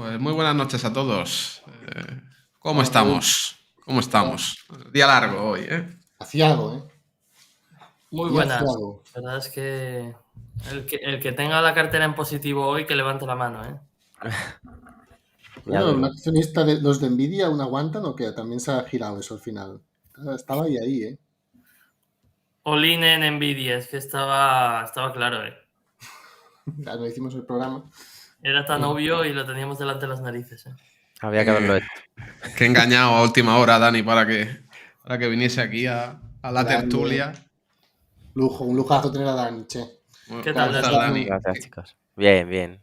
Pues muy buenas noches a todos. ¿Cómo Hola, Raúl. estamos? ¿Cómo estamos? Día largo hoy, ¿eh? Aciago, ¿eh? Muy Día buenas. aciago. La verdad es que el que tenga la cartera en positivo hoy, que levante la mano, ¿eh? Bueno, un veremos. accionista de los de Nvidia aún aguantan o qué? También se ha girado eso al final. Estaba ahí, ¿eh? All-in en Nvidia, es que estaba claro, ¿eh? Ya no hicimos el programa. Era tan obvio y lo teníamos delante de las narices, ¿eh? Había que haberlo hecho. Que he engañado a última hora a Dani para que viniese aquí a la Grande. tertulia. Un lujazo tener a Dani, che. ¿Qué ¿Cómo tal, estás, Dani? Dani? Gracias, chicos. Bien, bien.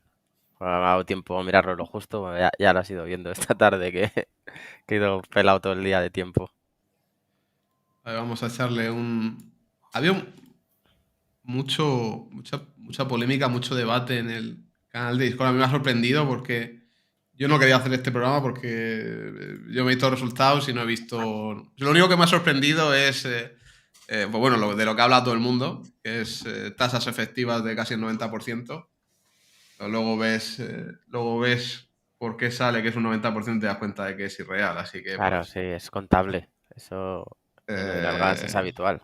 Bueno, me ha dado tiempo a mirarlo lo justo. Bueno, ya lo has ido viendo esta tarde que he ido pelado todo el día de tiempo. A ver, vamos a echarle un... Había mucha polémica, mucho debate en el canal de Discord. A mí me ha sorprendido porque yo no quería hacer este programa porque yo me he visto resultados y no he visto... Lo único que me ha sorprendido es, pues bueno, de lo que habla todo el mundo, que es tasas efectivas de casi el 90%. Pero luego ves por qué sale que es un 90% y te das cuenta de que es irreal. Así que, Claro, pues, sí, es contable. Eso en el Organs es habitual.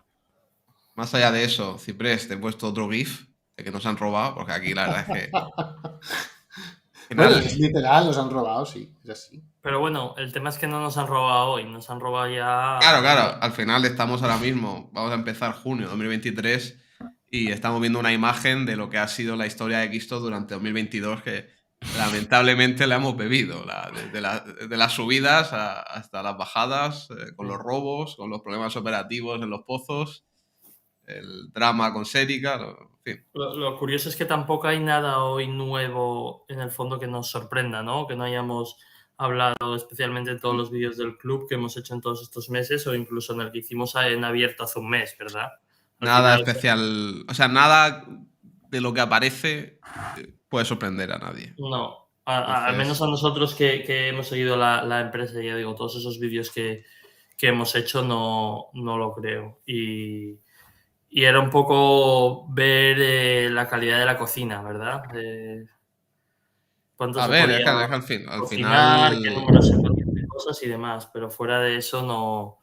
más allá de eso, Ciprés, te he puesto otro GIF de que nos han robado, porque aquí la verdad es que... Bueno, es literal, los han robado, sí. Es así. Pero bueno, el tema es que no nos han robado hoy, nos han robado ya... Claro, al final estamos ahora mismo, vamos a empezar junio de 2023 y estamos viendo una imagen de lo que ha sido la historia de Quisto durante 2022 que lamentablemente la hemos bebido, de las subidas hasta las bajadas, con los robos, con los problemas operativos en los pozos, el drama con Serica, en fin. Lo curioso es que tampoco hay nada hoy nuevo en el fondo que nos sorprenda, ¿no? Que no hayamos hablado especialmente en todos los vídeos del club que hemos hecho en todos estos meses o incluso en el que hicimos en abierto hace un mes, ¿verdad? Nada especial, o sea, nada de lo que aparece puede sorprender a nadie. No, al menos a nosotros que hemos seguido la empresa, ya digo, todos esos vídeos que hemos hecho no lo creo. Y era un poco ver la calidad de la cocina, ¿verdad? Cuánto A se ver, podía es que al cocinar, final... qué números se podían de cosas y demás, pero fuera de eso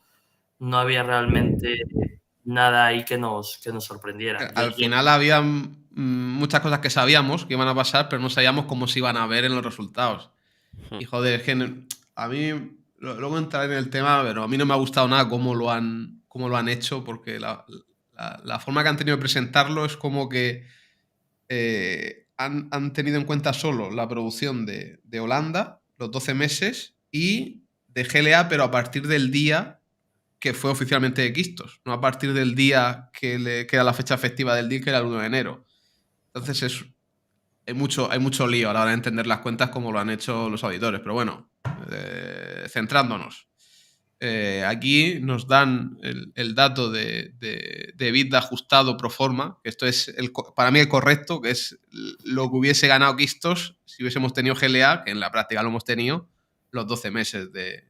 no había realmente nada ahí que nos sorprendiera. Al final había muchas cosas que sabíamos que iban a pasar, pero no sabíamos cómo se iban a ver en los resultados. Y joder, es que a mí, luego entraré en el tema, pero a mí no me ha gustado nada cómo lo han hecho, porque la forma que han tenido de presentarlo es como que han tenido en cuenta solo la producción de Holanda, los 12 meses, y de GLA, pero a partir del día que fue oficialmente de Quistos, no a partir del día que era la fecha efectiva del deal, que era el 1 de enero. Entonces hay mucho lío a la hora de entender las cuentas como lo han hecho los auditores. Pero bueno, centrándonos. Aquí nos dan el dato de EBITDA ajustado pro forma, que esto es para mí el correcto, que es lo que hubiese ganado Quistos si hubiésemos tenido GLA, que en la práctica lo hemos tenido, los 12 meses de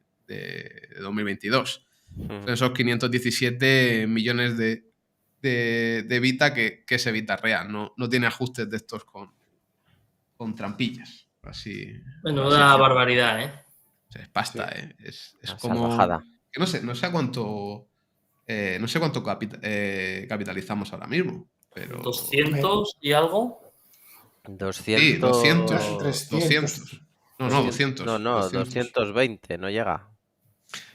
2022. Son esos 517 millones de EBITDA que es EBITDA real, no tiene ajustes de estos con trampillas. Así. Menuda barbaridad, ¿eh? O sea, es pasta, Sí. Es Una como... salvajada. Que no sé a cuánto... no sé cuánto capitalizamos ahora mismo, pero... 200 y algo. 200... Sí, 200. 300. No, 200. No, 220, no llega.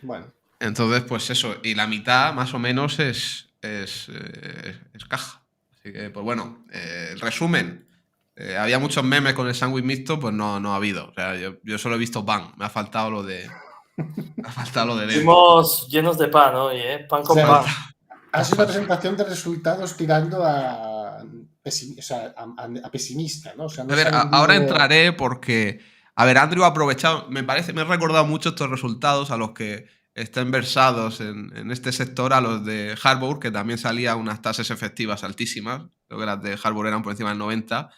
Bueno. Entonces, pues eso, y la mitad más o menos es caja. Así que, pues bueno, el resumen. Había muchos memes con el sándwich mixto, pues no ha habido. O sea, yo solo he visto pan. Me ha faltado lo de... dentro. Fuimos llenos de pan hoy, ¿eh? Pan con pan. Ha sido una presentación de resultados tirando a pesimista, ¿no? O sea, no a ver, ahora entraré porque... A ver, Andrew ha aprovechado... Me he recordado mucho estos resultados a los que estén versados en este sector, a los de Harbour, que también salían unas tasas efectivas altísimas. Creo que las de Harbour eran por encima del 90%.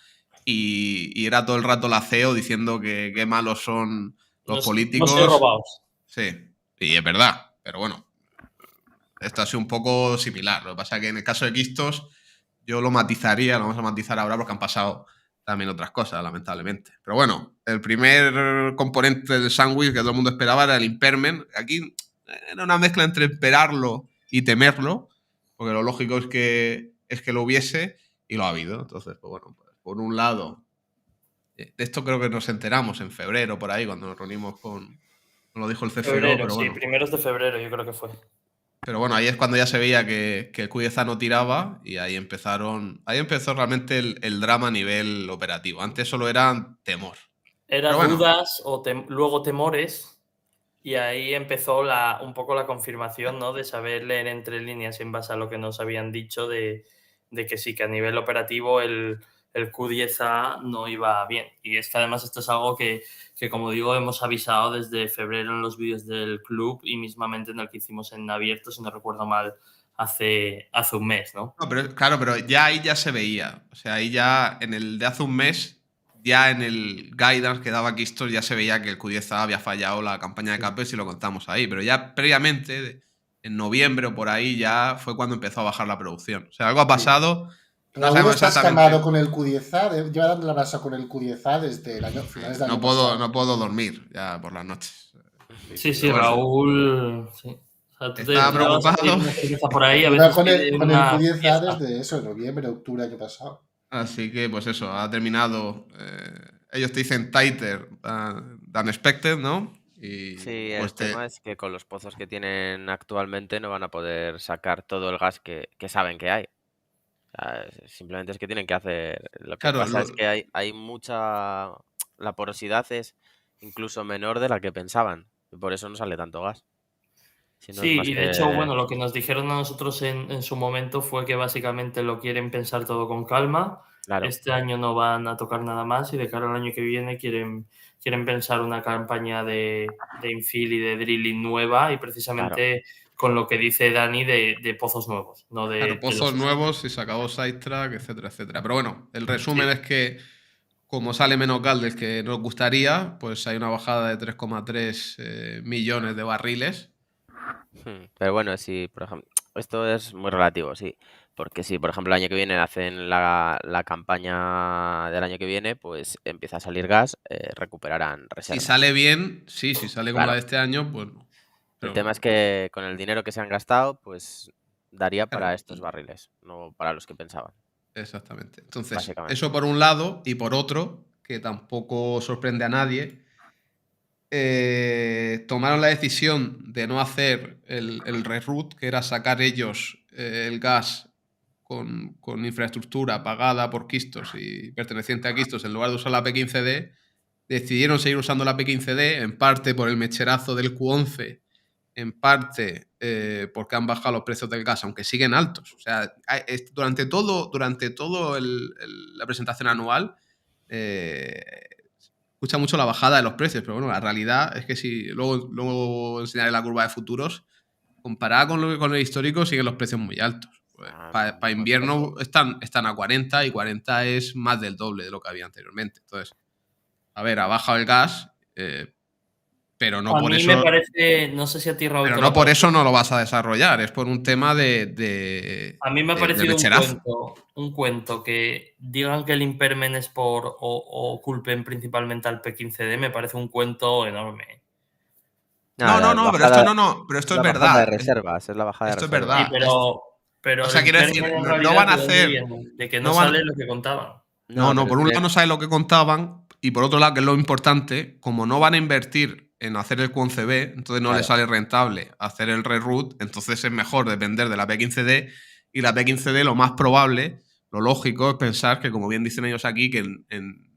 Y era todo el rato la CEO diciendo que qué malos son los políticos. No soy robados. Sí, y es verdad. Pero bueno, esto ha sido un poco similar. Lo que pasa es que en el caso de Quistos, yo lo matizaría, lo vamos a matizar ahora porque han pasado también otras cosas, lamentablemente. Pero bueno, el primer componente del sándwich que todo el mundo esperaba era el imperment. Aquí era una mezcla entre esperarlo y temerlo, porque lo lógico es que lo hubiese y lo ha habido. Entonces, pues bueno, pues, por un lado, de esto creo que nos enteramos en febrero, por ahí, cuando nos reunimos con lo dijo el CFO, Febrero, pero sí, bueno. primeros de febrero yo creo que fue. Pero bueno, ahí es cuando ya se veía que el QDZ no tiraba y ahí empezó realmente el drama a nivel operativo. Antes solo era temor. Era Pero bueno, dudas o luego temores y ahí empezó un poco la confirmación, ¿no? De saber leer entre líneas en base a lo que nos habían dicho de que sí, que a nivel operativo el Q10A no iba bien. Y es que además esto es algo que, como digo, hemos avisado desde febrero en los vídeos del club y mismamente en el que hicimos en abierto, si no recuerdo mal, hace un mes, ¿no? no, pero claro, pero ya ahí ya se veía. O sea, ahí ya en el de hace un mes, ya en el guidance que daba Kistos ya se veía que el Q10A había fallado la campaña de CAPEX y lo contamos ahí. Pero ya previamente, en noviembre o por ahí, ya fue cuando empezó a bajar la producción. O sea, algo ha pasado. No Raúl, sabemos estás exactamente. quemado con el Q10A, lleva dando la brasa con el Q10A desde el año, finales del año pasado. No puedo dormir ya por las noches. Sí, Pero bueno, Raúl. Sí. O sea, tú estaba te vas a pedir preocupado. una cerveza por ahí, a Lleva veces pide con el una Q10A fiesta. desde eso, noviembre, octubre año pasado. Así que, pues eso, ha terminado. Ellos te dicen tighter than expected, ¿no? Y Sí, pues el tema es que con los pozos que tienen actualmente no van a poder sacar todo el gas que saben que hay. O sea, simplemente es que tienen que hacer. Lo que claro, pasa es que hay mucha. La porosidad es incluso menor de la que pensaban. Y por eso no sale tanto gas. Si no es Sí, más y de hecho, que. bueno, lo que nos dijeron a nosotros en su momento fue que básicamente lo quieren pensar todo con calma. Claro, Este año no van a tocar nada más y de cara al año que viene quieren pensar una campaña de infill y de drilling nueva y claro. precisamente con lo que dice Dani de pozos nuevos, no de, claro, de pozos los nuevos y se acabó Sidetrack, etcétera, etcétera. Pero bueno, el resumen Sí. es que como sale menos gas del que nos gustaría, pues hay una bajada de 3,3 millones de barriles. Pero bueno, si, por ejemplo, esto es muy relativo, sí. Porque si, por ejemplo, el año que viene hacen la campaña del año que viene, pues empieza a salir gas, recuperarán Si reservas. sale bien, sí, si sale como la Claro. de este año, pues no. El Pero tema es que con el dinero que se han gastado, pues daría para claro, estos barriles, no para los que pensaban, exactamente. Entonces, básicamente. eso por un lado, y por otro, que tampoco sorprende a nadie, tomaron la decisión de no hacer el reroute, que era sacar ellos el gas con infraestructura pagada por Kistos y perteneciente a Kistos en lugar de usar la P15D. Decidieron seguir usando la P15D, en parte por el mecherazo del Q11, en parte porque han bajado los precios del gas, aunque siguen altos. O sea, durante todo la presentación anual escucha mucho la bajada de los precios, pero bueno, la realidad es que si luego enseñaré la curva de futuros, comparada con el histórico, siguen los precios muy altos. Pues, para invierno están a 40 y 40 es más del doble de lo que había anteriormente. Entonces, a ver, ha bajado el gas, pero no A por mí eso. me parece, no sé si a ti, Raúl, Pero te no lo por parece. eso no lo vas a desarrollar, es por un tema de A mí me ha de parecido mecherazo. un cuento que digan que el impermen es o culpen principalmente al P15D, me parece un cuento enorme. Nada, No, pero esto no, pero esto es la bajada de verdad. reservas, es la bajada de Esto es reservas. Sí, verdad. pero O el sea, quiero decir, impermen en no realidad, van a ¿de dónde hacer. viene? De que no No sale van. lo que contaban. No, Pero por es un que lado no saben lo que contaban y por otro lado, que es lo importante, como no van a invertir en hacer el Q11B, entonces no les claro, sale rentable hacer el reroute, entonces es mejor depender de la P15D y la P15D lo más probable, lo lógico es pensar que, como bien dicen ellos aquí, que en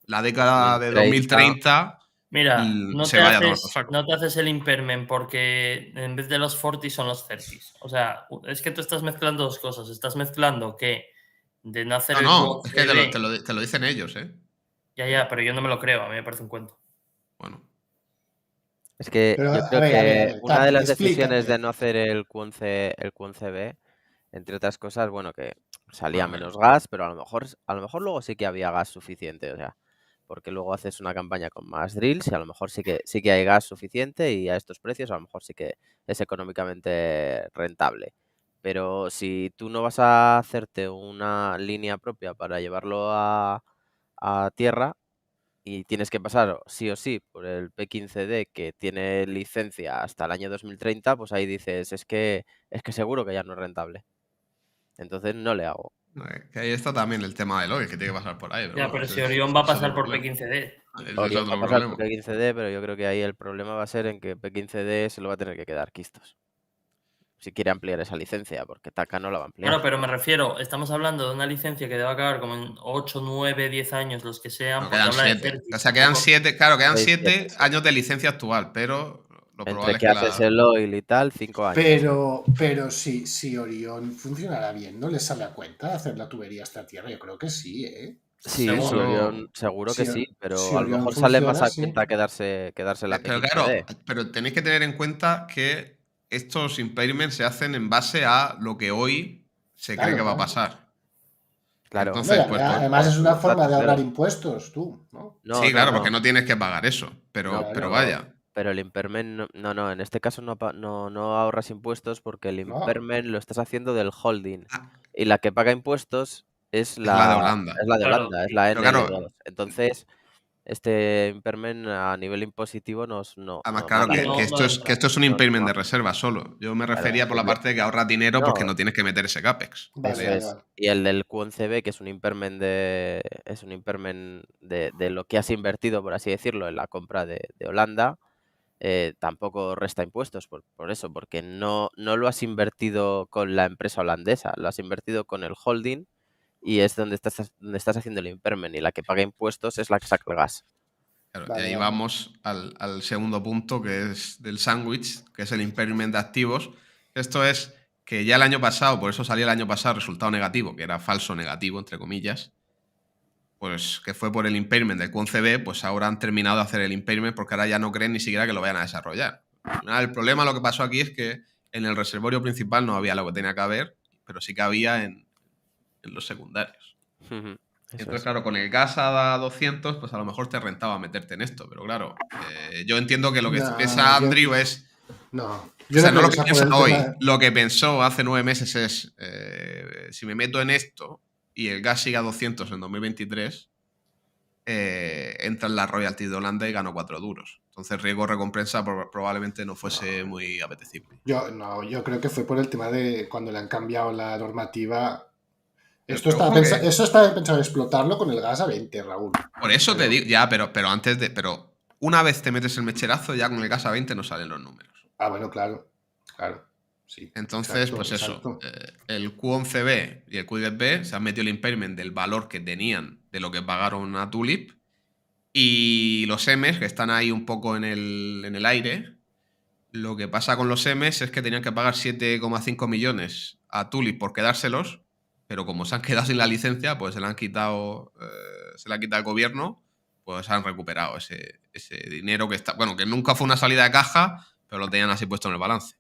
la década de 2030, 2030 Mira, se vaya a tomar por saco. no te haces el impermen porque en vez de los 40 son los 30. O sea, es que tú estás mezclando dos cosas. Estás mezclando que de no hacer el No, es que QCB, te lo dicen ellos, ¿eh? ya, pero yo no me lo creo, a mí me parece un cuento. Bueno, es que Pero, yo a creo ver, que una de Capi, las decisiones de explícate. no hacer el Q11B, entre otras cosas, bueno, que salía bueno, a ver. menos gas, pero a lo mejor luego sí que había gas suficiente, o sea, porque luego haces una campaña con más drills y a lo mejor sí que hay gas suficiente y a estos precios a lo mejor sí que es económicamente rentable. Pero si tú no vas a hacerte una línea propia para llevarlo a a tierra y tienes que pasar sí o sí por el P15D que tiene licencia hasta el año 2030, pues ahí dices, es que seguro que ya no es rentable. Entonces no le hago. Que ahí está también el tema del oil, que tiene que pasar por ahí. Pero Ya, bueno, pero ese si es- Orión ese va a es otro pasar por problema. P15D. Ese es Orión va otro a pasar por problema. P15D, pero yo creo que ahí el problema va a ser en que P15D se lo va a tener que quedar Quistos. Si quiere ampliar esa licencia, porque Taka no la va a ampliar. Claro, pero me refiero, estamos hablando de una licencia que debe acabar como en 8, 9, 10 años, los que sean, No, porque quedan habla de 7. Certis. O sea, quedan 7. Claro, quedan Seis, 7 siete, sí. años de licencia actual, pero lo Entre probable es que que haces el oil y tal, 5 años. Pero si Orión funcionará bien, ¿no les sale a cuenta hacer la tubería hasta tierra? Yo creo que sí, ¿eh? Sí, Seguro. sí, Orión, seguro que Si- sí, pero si a lo Orión mejor sale más funciona, a sí. cuenta quedarse la Pero P15D. claro, pero tenéis que tener en cuenta que estos impairments se hacen en base a lo que hoy se cree Claro, que va a claro. pasar. Claro. Entonces, Hombre, pues, además es una los forma datos de de ahorrar hoy. impuestos, tú, ¿no? No, sí, no, claro, porque no. no tienes que pagar eso. Pero, No, pero no. vaya. Pero el impairment, no, en este caso no ahorras impuestos porque el No. impairment lo estás haciendo del holding. Ah, Y la que paga impuestos es es la de la Holanda. de Claro, Holanda, es la Pero claro, NL2. Entonces, este impairment a nivel impositivo no además, claro, la no, que no entra. esto es un no, impairment no, de reserva solo. Yo me claro, refería por la parte de que ahorras dinero porque no, no tienes que meter ese CAPEX. Vale, eso vale, es. vale. Y el del QNCB, que es un impairment de lo que has invertido, por así decirlo, en la compra de Holanda, tampoco resta impuestos por eso, porque no lo has invertido con la empresa holandesa, lo has invertido con el holding y es donde estás haciendo el impairment y la que paga impuestos es la que saca el gas. Claro, y Vale, ahí vale. vamos al segundo punto, que es del sándwich, que es el impairment de activos. Esto es que ya el año pasado, por eso salía el año pasado resultado negativo, que era falso negativo, entre comillas, pues que fue por el impairment del QNCB, pues ahora han terminado de hacer el impairment porque ahora ya no creen ni siquiera que lo vayan a desarrollar. Al final, el problema, lo que pasó aquí es que en el reservorio principal no había lo que tenía que haber, pero sí que había en los secundarios. Ujú, eso Entonces, es. claro, con el gas a 200, pues a lo mejor te rentaba meterte en esto. Pero claro, yo entiendo que lo que No, piensa yo- Andrew es... No, O yo sea, no no creo lo que que sea por piensa el hoy, tema. lo que pensó hace 9 meses es, si me meto en esto y el gas sigue a 200 en 2023, entran las royalties de Holanda y gano 4 duros. Entonces, riesgo-recompensa probablemente no fuese muy apetecible. Yo creo que fue por el tema de cuando le han cambiado la normativa. Pero ojo que- Eso estaba pensado explotarlo con el gas a 20, Raúl. Por eso te Pero- digo, ya, pero antes de... Pero una vez te metes el mecherazo, ya con el gas a 20 no salen los números. Bueno, claro. Sí. Entonces, Exacto, pues eso, exacto. el Q11B y el Q10B se han metido el impairment del valor que tenían de lo que pagaron a Tulip, y los M's, que están ahí un poco en el aire. Lo que pasa con los M's es que tenían que pagar 7,5 millones a Tulip por quedárselos, pero como se han quedado sin la licencia, pues se la han quitado, el gobierno, pues han recuperado ese dinero que está, bueno, que nunca fue una salida de caja, pero lo tenían así puesto en el balance.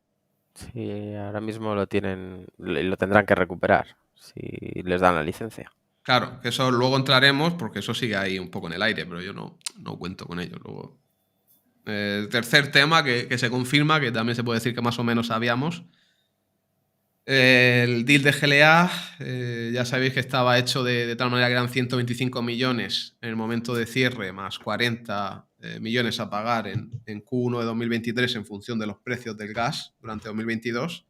Sí, ahora mismo lo tendrán que recuperar si les dan la licencia. Claro, que eso luego entraremos porque eso sigue ahí un poco en el aire, pero yo no cuento con ello. Luego, tercer tema que se confirma, que también se puede decir que más o menos sabíamos. El deal de GLA, ya sabéis que estaba hecho de tal manera que eran 125 millones en el momento de cierre, más 40 millones a pagar en Q1 de 2023 en función de los precios del gas durante 2022.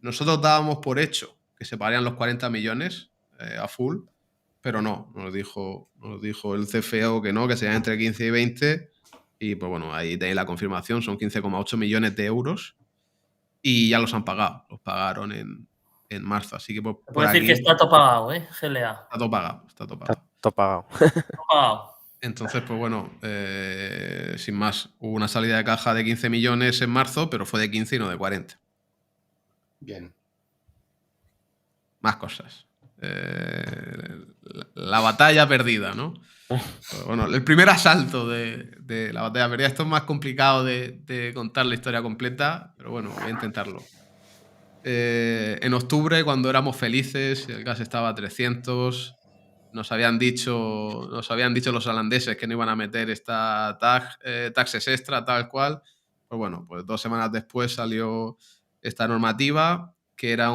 Nosotros dábamos por hecho que se pagarían los 40 millones a full, pero no, nos dijo el CFO que no, que serían entre 15 y 20, y pues bueno, ahí tenéis la confirmación, son 15,8 millones de euros y ya los han pagado, los pagaron en marzo, así que por Puedo decir aquí que está todo pagado, ¿eh? GLA. está todo pagado, está todo pagado. Todo pagado. Todo pagado. Entonces, pues bueno, sin más, hubo una salida de caja de 15 millones en marzo, pero fue de 15 y no de 40. Bien. Más cosas. La batalla perdida, ¿no? Pues bueno, el primer asalto de la batalla perdida. Esto es más complicado de contar la historia completa, pero bueno, voy a intentarlo. En octubre, cuando éramos felices, el gas estaba a 300, nos habían dicho los holandeses que no iban a meter esta taxes extra, tal cual. Pues bueno, pues 2 semanas después salió esta normativa, que era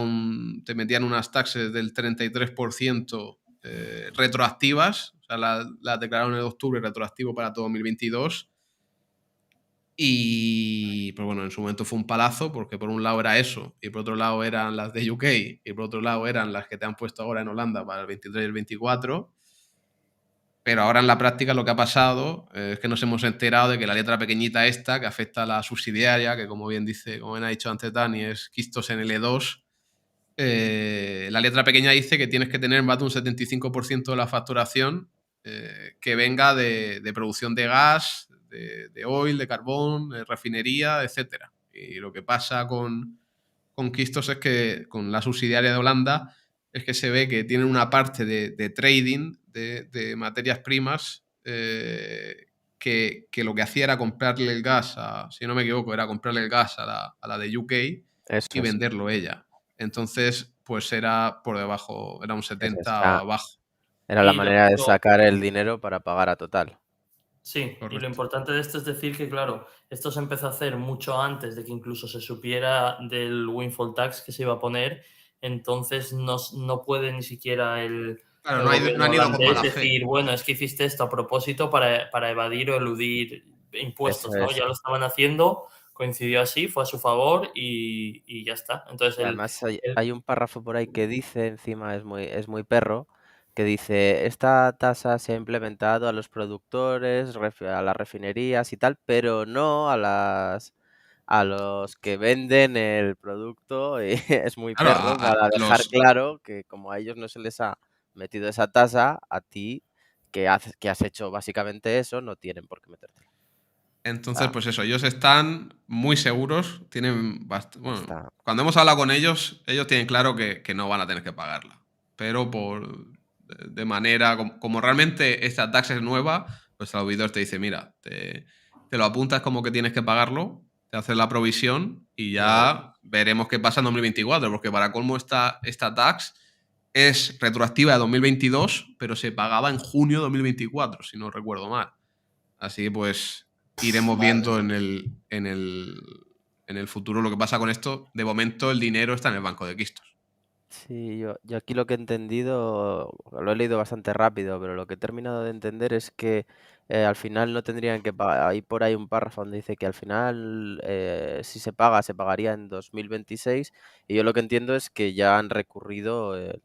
te metían unas taxes del 33% retroactivas, o sea, las declararon en octubre retroactivo para todo 2022. Y pues bueno, en su momento fue un palazo porque por un lado era eso y por otro lado eran las de UK y por otro lado eran las que te han puesto ahora en Holanda para el 23 y el 24. Pero ahora en la práctica lo que ha pasado es que nos hemos enterado de que la letra pequeñita esta, que afecta a la subsidiaria, que como bien ha dicho antes Dani, es Quistos en L2, la letra pequeña dice que tienes que tener más de un 75% de la facturación que venga de producción de gas, de oil, de carbón, de refinería, etc. Y lo que pasa con Quistos es que con la subsidiaria de Holanda es que se ve que tienen una parte de trading de materias primas que lo que hacía era comprarle el gas, si no me equivoco, era comprarle el gas a la de UK Eso y es. venderlo ella. Entonces, pues era por debajo, era un Eso 70 abajo. era la Y manera de sacar el dinero para pagar a Total. Sí, y lo Correcto. importante de esto es decir que, claro, esto se empezó a hacer mucho antes de que incluso se supiera del windfall tax que se iba a poner, entonces no puede ni siquiera el Claro, no gobierno han ido con holandés mala fe. decir, bueno, es que hiciste esto a propósito para evadir o eludir impuestos, Eso ¿no? es. Ya lo estaban haciendo, coincidió así, fue a su favor y ya está. Entonces, Además hay un párrafo por ahí que dice, encima es muy perro, que dice, esta tasa se ha implementado a los productores, a las refinerías y tal, pero no a los que venden el producto. Y es muy Claro, perro para dejar claro que como a ellos no se les ha metido esa tasa, a ti, que has hecho básicamente eso, no tienen por qué metértela. Entonces, pues eso, ellos están muy seguros, Está. cuando hemos hablado con ellos, ellos tienen claro que no van a tener que pagarla, pero de manera, como realmente esta taxa es nueva, pues el auditor te dice, mira, te lo apuntas como que tienes que pagarlo, te haces la provisión y ya veremos qué pasa en 2024, porque para colmo esta tax es retroactiva de 2022, pero se pagaba en junio de 2024, si no recuerdo mal. Así que pues iremos viendo en el futuro lo que pasa con esto. De momento el dinero está en el banco de Quistos. Sí, yo aquí lo que he entendido, lo he leído bastante rápido, pero lo que he terminado de entender es que al final no tendrían que pagar. Hay por ahí un párrafo donde dice que al final, si se paga, se pagaría en 2026. Y yo lo que entiendo es que ya han recurrido el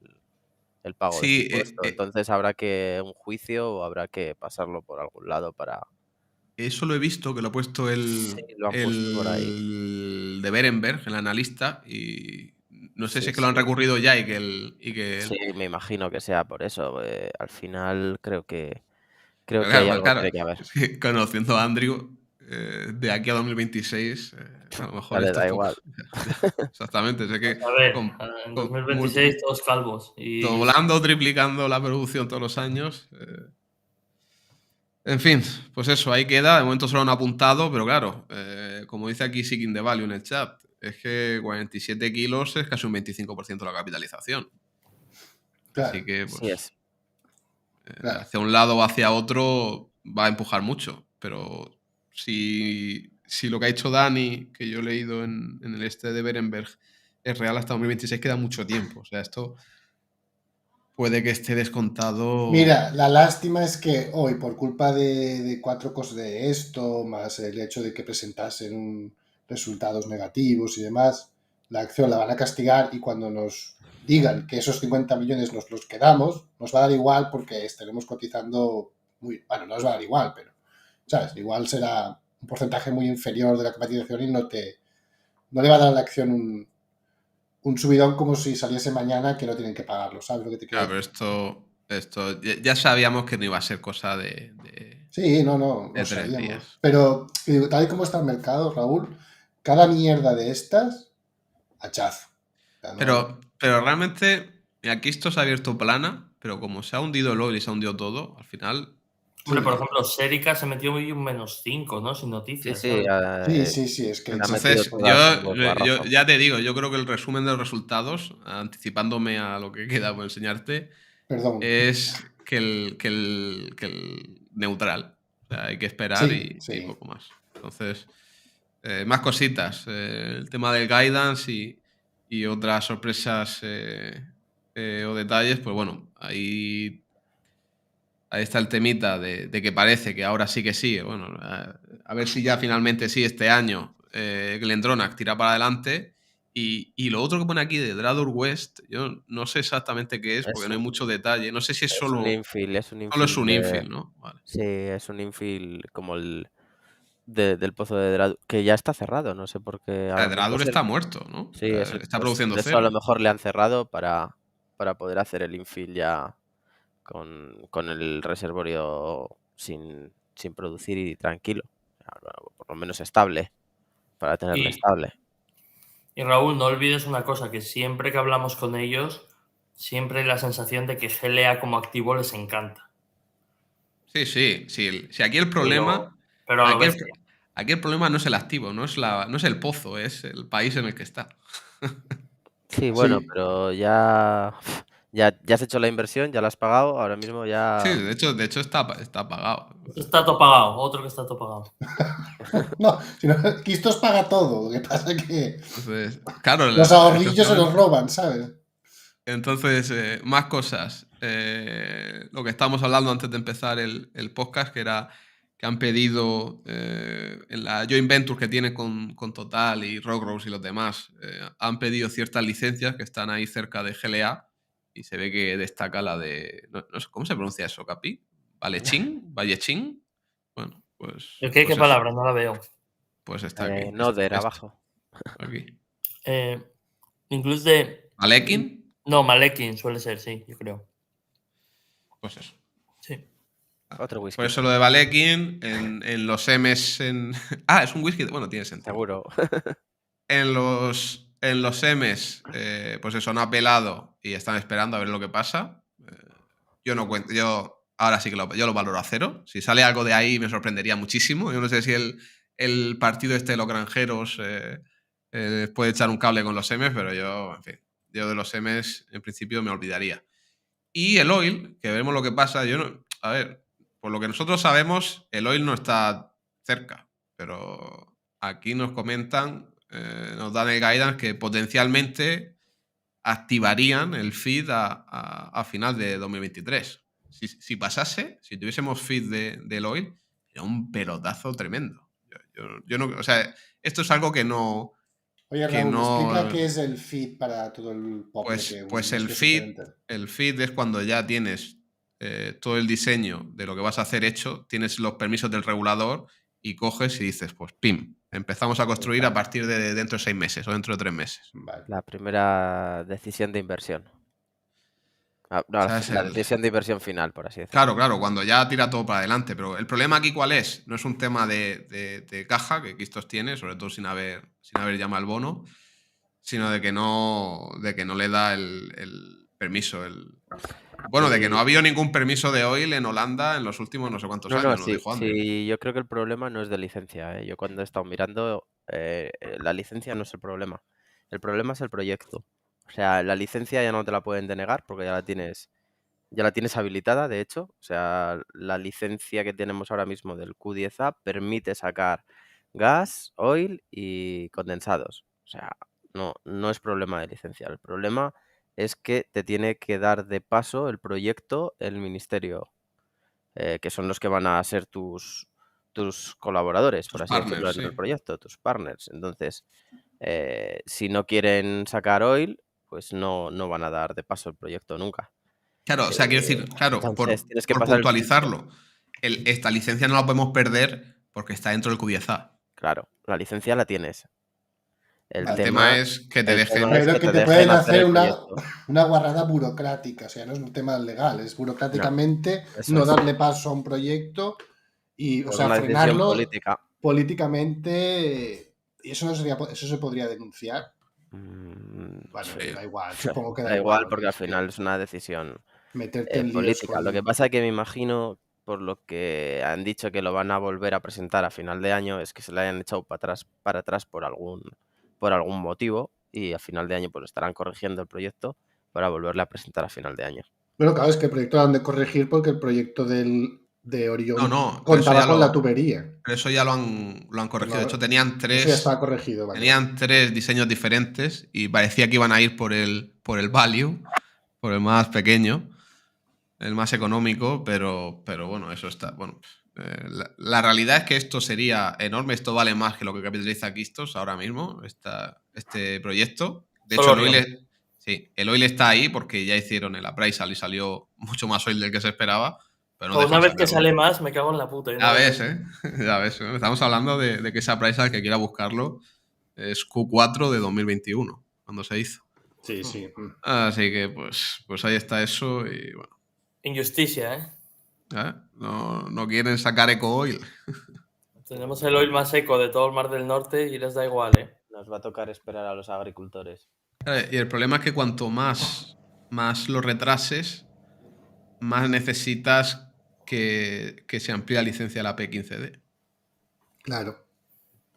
pago de ese Sí, impuesto. Entonces habrá que un juicio o habrá que pasarlo por algún lado para. eso lo he visto, que lo ha puesto Sí, lo han puesto por ahí. el de Berenberg, el analista, y no sé si Sí, es que lo han sí. recurrido ya y Sí, me imagino que sea por eso. Al final creo que Pero hay claro, algo que tiene que haber. es que conociendo a Andrew, de aquí a 2026, a lo mejor Ya le esto es da poco. igual. Exactamente, sé que a ver, con, en con 2026 todos calvos. Y doblando o triplicando la producción todos los años. En fin, pues eso, ahí queda. De momento solo han apuntado, pero claro, como dice aquí Seeking the Value en el chat, es que 47 kilos es casi un 25% de la capitalización. Claro, Así que, Así pues, es. claro. hacia un lado o hacia otro va a empujar mucho. Pero si lo que ha hecho Dani, que yo he leído en el este de Berenberg, es real hasta 2026, queda mucho tiempo. O sea, esto puede que esté descontado. Mira, la lástima es que hoy, por culpa de cuatro cosas de esto, más el hecho de que presentasen resultados negativos y demás, la acción la van a castigar y cuando nos digan que esos 50 millones nos los quedamos, nos va a dar igual porque estaremos cotizando muy... Bueno, no nos va a dar igual, pero, ¿sabes? Igual será un porcentaje muy inferior de la capitalización y no le va a dar a la acción un subidón como si saliese mañana que no tienen que pagarlo, ¿sabes lo que te quiero Claro, pero decir? esto ya sabíamos que no iba a ser cosa Sí, no de 3 sabíamos. días. Pero tal y como está el mercado, Raúl, cada mierda de estas, hachazo. O sea, Pero realmente, aquí esto se ha abierto plana, pero como se ha hundido el oil y se ha hundido todo, al final. hombre, por sí, ejemplo, Serica se metió hoy un -5, ¿no? Sin Sí, noticias, sí, ¿sabes? sí, es que ha metido Entonces, todas en los yo barrazos. ya te digo, yo creo que el resumen de los resultados, anticipándome a lo que queda por enseñarte, perdón. es que el neutral. O sea, hay que esperar Sí, y sí. poco más. Entonces, más cositas. El tema del guidance y otras sorpresas o detalles, pues bueno, ahí está el temita de que parece que ahora sí que sí. Bueno, a ver si ya finalmente sí este año Glendronach tira para adelante. Y lo otro que pone aquí de Dradur West, yo no sé exactamente qué es, porque no hay mucho detalle. No sé si es Es solo un infill, es un es infill un de... infill, ¿no? Vale. Sí, es un infill como el del pozo de Dradur, que ya está cerrado, no sé por qué. O A sea, lo mejor Dradur es está muerto, ¿no? O sí, sea, eso, está pues produciendo por eso a lo cero. mejor le han cerrado para poder hacer el infill ya con el reservorio sin producir y tranquilo. Por lo menos estable, para tenerle Y, estable. y Raúl, no olvides una cosa, que siempre que hablamos con ellos, siempre hay la sensación de que GLA como activo les encanta. Sí, sí. Si aquí el Pero problema. a lo Aquí el, bestia. aquí el problema no es el activo, no es el pozo, es el país en el que está. Sí, bueno, Sí, pero ya has hecho la inversión, ya la has pagado, ahora mismo Sí, ya... de hecho está pagado. Está todo pagado, otro que está todo pagado. no, sino que esto os paga todo. Lo que pasa es que Entonces, claro, los ahorrillos se los exactamente. roban, ¿sabes? Entonces, más cosas. Lo que estábamos hablando antes de empezar el podcast, que era que han pedido en la joint venture que tiene con Total y Rockrose y los demás, han pedido ciertas licencias que están ahí cerca de GLA y se ve que destaca la de... No sé, ¿cómo se pronuncia eso, Capi? ¿Vallechín? Bueno, ¿El qué? pues ¿Qué eso, palabra? No la veo. pues está aquí. Noder Esto, abajo. aquí. Eh, incluso de... ¿Alekin? No, Malekin suele ser, sí, yo creo. Pues eso. Sí. Otro Por whisky, eso lo de Balekin, en los M's en... Ah, es un whisky. Bueno, tiene sentido. seguro. En los M's, pues eso, no ha pelado y están esperando a ver lo que pasa. Yo no cuento, yo ahora sí que yo lo valoro a 0. Si sale algo de ahí me sorprendería muchísimo. Yo no sé si el partido este de los granjeros puede echar un cable con los M's, pero yo, en fin, yo de los M's en principio me olvidaría. Y el oil, que veremos lo que pasa, yo no, a ver, por lo que nosotros sabemos, el oil no está cerca, pero aquí nos comentan, nos dan el guidance que potencialmente activarían el feed a final de 2023. Si pasase, si tuviésemos feed del oil, sería un pelotazo tremendo. Yo no, o sea, esto es algo que no, Oye, que Raúl, explica qué no, es el feed para todo el poble que pues nos esté sin entender. el feed es cuando ya tienes todo el diseño de lo que vas a hacer hecho, tienes los permisos del regulador y coges y dices, pues pim, empezamos a construir a partir de dentro de 6 meses o dentro de 3 meses. Vale. La primera decisión de inversión. No, O sea, es la decisión de inversión final, por así decirlo. Claro, claro, cuando ya tira todo para adelante. Pero el problema aquí, ¿cuál es? No es un tema de caja, que Quistos tiene, sobre todo sin haber llama al bono, sino de que no le da el permiso. Bueno, de que no ha habido ningún permiso de oil en Holanda en los últimos no sé cuántos No, años, nos sí, dijo Ander. sí, yo creo que el problema no es de licencia, ¿eh? Yo cuando he estado mirando, la licencia no es el problema. El problema es el proyecto. O sea, la licencia ya no te la pueden denegar porque ya la tienes habilitada, de hecho. O sea, la licencia que tenemos ahora mismo del Q10A permite sacar gas, oil y condensados. O sea, no es problema de licencia. El problema es que te tiene que dar de paso el proyecto el ministerio, que son los que van a ser tus colaboradores, por Sus así decirlo, partners, en sí. el proyecto, tus partners. Entonces, si no quieren sacar oil, pues no van a dar de paso el proyecto nunca. Claro, o sea, quiero decir, claro, Entonces, tienes que por pasar el filtro. puntualizarlo, esta licencia no la podemos perder porque está dentro del Q10A. Claro, la licencia la tienes. El El Vale. tema tema, es que te el tema es dejen. Pero que que te te dejen pueden hacer hacer el proyecto. una guarrada burocrática, o sea, no es un tema legal, es No, burocráticamente eso no es. darle paso a un proyecto y, o Por sea, una decisión frenarlo política. políticamente. Y eso no sería, eso se podría denunciar. Bueno, Sí. da igual, supongo que da Da igual igual, porque al es que final es una decisión meterte en líos política. con. Lo que pasa es que me imagino, por lo que han dicho que lo van a volver a presentar a final de año, es que se le hayan echado para atrás por algún motivo y a final de año pues estarán corrigiendo el proyecto para volverle a presentar a final de año. Bueno, claro, es que el proyecto lo han de corregir porque el proyecto de Orión No, contaba con la tubería. pero eso ya lo han corregido. De hecho, tenían Eso ya estaba corregido, vale. tres diseños diferentes y parecía que iban a ir por el value, por el más pequeño, el más económico, pero bueno, eso está. Bueno, la realidad es que esto sería enorme, esto vale más que lo que capitaliza Quistos ahora mismo, este proyecto. De hecho, el oil está ahí porque ya hicieron el appraisal y salió mucho más oil del que se esperaba. Pero no una vez sacarlo. Que sale más, me cago en la puta. Ya ves, ya ves. Estamos hablando de que ese appraisal, que quiera buscarlo, es Q4 de 2021, cuando se hizo. Sí. Así que pues ahí está eso y bueno. Injusticia, ¿eh? No quieren sacar Eco Oil. Tenemos el oil más seco de todo el Mar del Norte y les da igual, ¿eh? Nos va a tocar esperar a los agricultores. Y el problema es que cuanto más lo retrases, más necesitas que se amplíe la licencia de la P15D. Claro.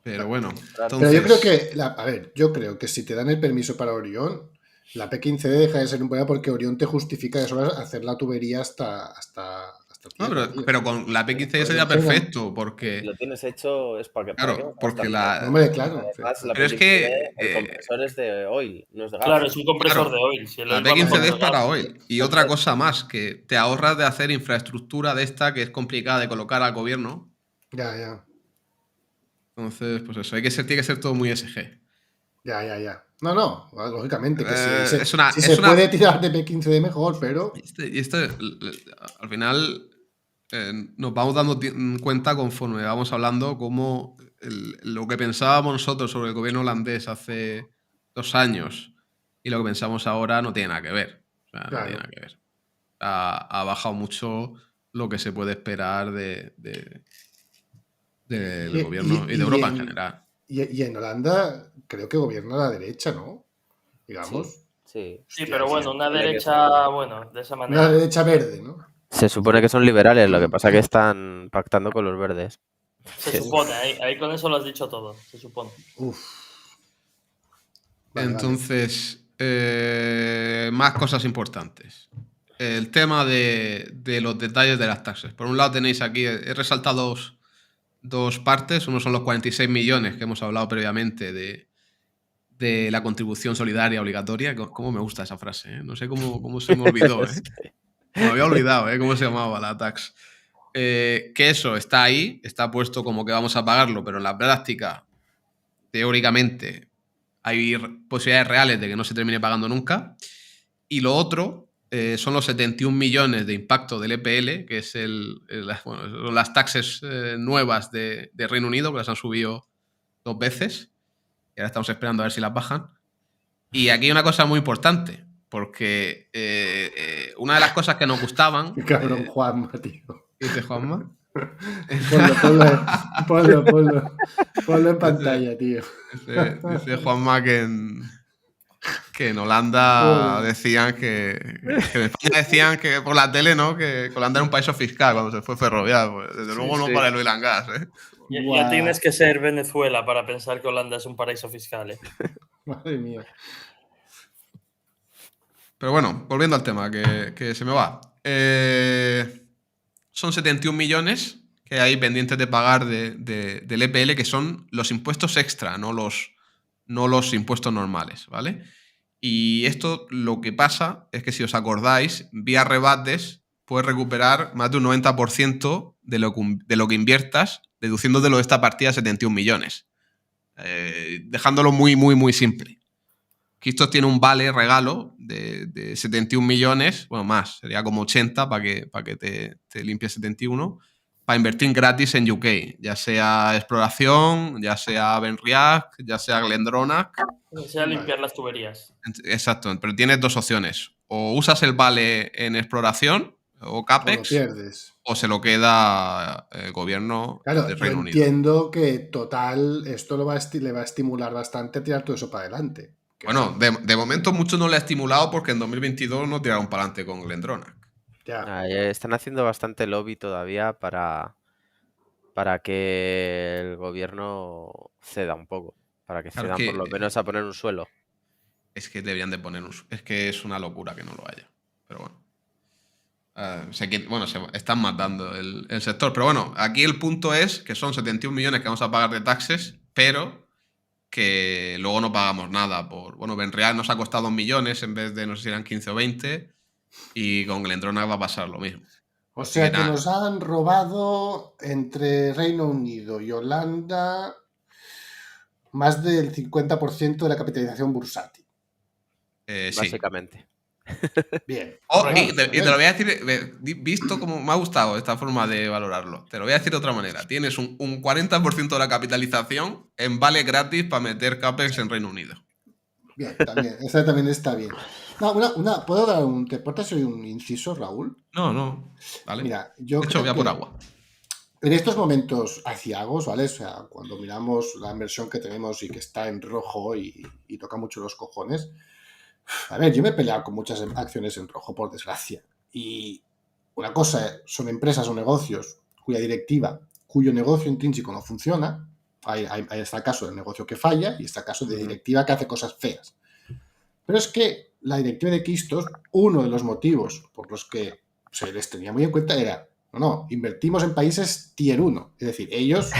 Pero bueno, entonces... Pero yo creo que, yo creo que si te dan el permiso para Orión, la P15D deja de ser un problema porque Orión te justifica de sobra hacer la tubería hasta tierra, no, pero con la P15D sería perfecto, porque... Si lo tienes hecho es para que... Claro, porque la... Hombre, claro. Además, la pero es que... el compresor es de oil, no es de gas. Claro, es un compresor de oil. Si la P15D es para oil. Y otra cosa más, que te ahorras de hacer infraestructura de esta que es complicada de colocar al gobierno. Ya. Entonces, pues eso, tiene que ser todo muy SG. Ya. No, lógicamente. Que si se puede tirar de P15D mejor, pero... Al final nos vamos dando cuenta conforme vamos hablando cómo lo que pensábamos nosotros sobre el gobierno holandés hace 2 años y lo que pensamos ahora no tiene nada que ver. O sea, no tiene nada que ver. Ha bajado mucho lo que se puede esperar del gobierno y de Europa en general. Y en Holanda creo que gobierna la derecha, ¿no? Digamos. Sí, pero bueno, una derecha, de esa manera. Una derecha verde, ¿no? Se supone que son liberales, lo que pasa es que están pactando con los verdes. Se supone, ahí con eso lo has dicho todo, se supone. Entonces, más cosas importantes. El tema de los detalles de las taxas. Por un lado tenéis aquí, he resaltado dos partes. Uno son los 46 millones que hemos hablado previamente de la contribución solidaria obligatoria. ¿Cómo me gusta esa frase? No sé cómo se me olvidó. Me había olvidado cómo se llamaba la tax. Que eso está ahí, está puesto como que vamos a pagarlo, pero en la práctica, teóricamente, hay posibilidades reales de que no se termine pagando nunca. Y lo otro son los 71 millones de impacto del EPL, que es son las taxes nuevas de Reino Unido, que las han subido 2 veces. Y ahora estamos esperando a ver si las bajan. Y aquí hay una cosa muy importante, porque una de las cosas que nos gustaban... Qué cabrón, Juanma, tío. ¿Qué dice Juanma? Ponlo en pantalla, tío. Dice Juanma que en Holanda decían que en España decían que por la tele, ¿no? Que Holanda era un paraíso fiscal cuando se fue Ferrovial. Pues, desde luego no para el oil and gas, Ya tienes que ser Venezuela para pensar que Holanda es un paraíso fiscal, Madre mía. Pero bueno, volviendo al tema, que se me va. Son 71 millones que hay pendientes de pagar del EPL, que son los impuestos extra, no los impuestos normales, ¿vale? Y esto lo que pasa es que si os acordáis, vía rebates puedes recuperar más de un 90% de lo que inviertas, deduciéndolo de esta partida 71 millones. Dejándolo muy, muy, muy simple. Quistos tiene un vale regalo de 71 millones, bueno, más, sería como 80 para que te limpies 71, para invertir gratis en UK, ya sea exploración, ya sea Benriach, ya sea Glendronach. Ya sea limpiar las tuberías. Exacto, pero tienes 2 opciones. O usas el vale en exploración o CAPEX, o se lo queda el gobierno del Reino Unido. Entiendo que total esto le va a estimular bastante a tirar todo eso para adelante. Bueno, de momento mucho no le ha estimulado porque en 2022 no tiraron para adelante con Glendronach. Están haciendo bastante lobby todavía para que el gobierno ceda un poco. Para que cedan por lo menos a poner un suelo. Es que deberían de poner un suelo. Es que es una locura que no lo haya. Pero bueno. Se están matando el sector. Pero bueno, aquí el punto es que son 71 millones que vamos a pagar de taxes, pero que luego no pagamos nada por... Bueno, Benreal nos ha costado 2 millones en vez de, no sé si eran 15 o 20, y con Glendronach va a pasar lo mismo. O sea que nos han robado entre Reino Unido y Holanda más del 50% de la capitalización bursátil. Sí. Básicamente. Bien. Y te lo voy a decir, visto como me ha gustado esta forma de valorarlo, te lo voy a decir de otra manera. Tienes un 40% de la capitalización en vale gratis para meter CAPEX en Reino Unido. Bien, también. Esa también está bien. No, ¿puedo dar ¿te importa hoy un inciso, Raúl? No. Vale. Mira, yo de hecho, creo voy a que por agua. En estos momentos aciagos, ¿vale? O sea, cuando miramos la inversión que tenemos y que está en rojo y toca mucho los cojones. A ver, yo me he peleado con muchas acciones en rojo, por desgracia. Y una cosa son empresas o negocios cuyo negocio intrínseco no funciona. Ahí está el caso del negocio que falla y está el caso de directiva que hace cosas feas. Pero es que la directiva de Quistos, uno de los motivos por los que se les tenía muy en cuenta era, no, invertimos en países tier 1. Es decir, ellos,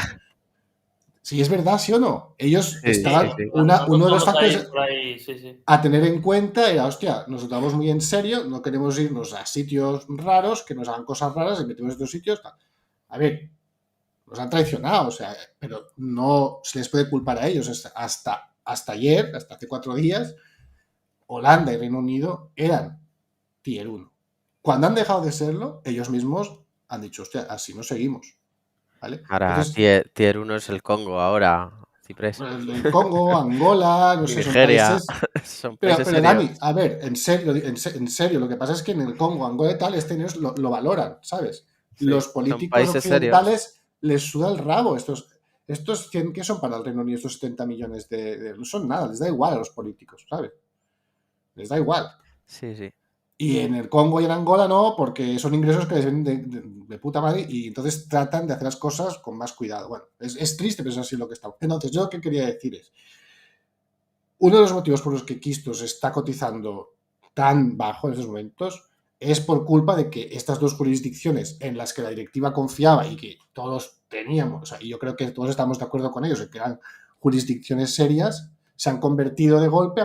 si es verdad, sí o no, ellos estaban, uno de los factores a tener en cuenta era, hostia, nos lo tomamos muy en serio, no queremos irnos a sitios raros, que nos hagan cosas raras, invertimos en estos sitios. A ver, nos han traicionado, o sea, pero no se les puede culpar a ellos. Hasta ayer, hasta hace 4 días, Holanda y Reino Unido eran tier 1. Cuando han dejado de serlo, ellos mismos han dicho, hostia, así no seguimos. ¿Vale? Ahora, tier 1 es el Congo, ahora, Ciprés. El Congo, Angola, no sé, Nigeria, son países... Pero Dani, a ver, en serio, lo que pasa es que en el Congo, Angola y tal, lo valoran, ¿sabes? Sí, los políticos occidentales serios. Les suda el rabo. Estos 100 que son para el Reino Unido, estos 70 millones no son nada, les da igual a los políticos, ¿sabes? Les da igual. Sí. Y en el Congo y en Angola no, porque son ingresos que les vienen de puta madre y entonces tratan de hacer las cosas con más cuidado. Bueno, es triste, pero es así lo que está. Entonces, yo lo que quería decir es, uno de los motivos por los que Quistos está cotizando tan bajo en estos momentos es por culpa de que estas dos jurisdicciones en las que la directiva confiaba y que todos teníamos, o sea, y yo creo que todos estamos de acuerdo con ellos, en que eran jurisdicciones serias, se han convertido de golpe,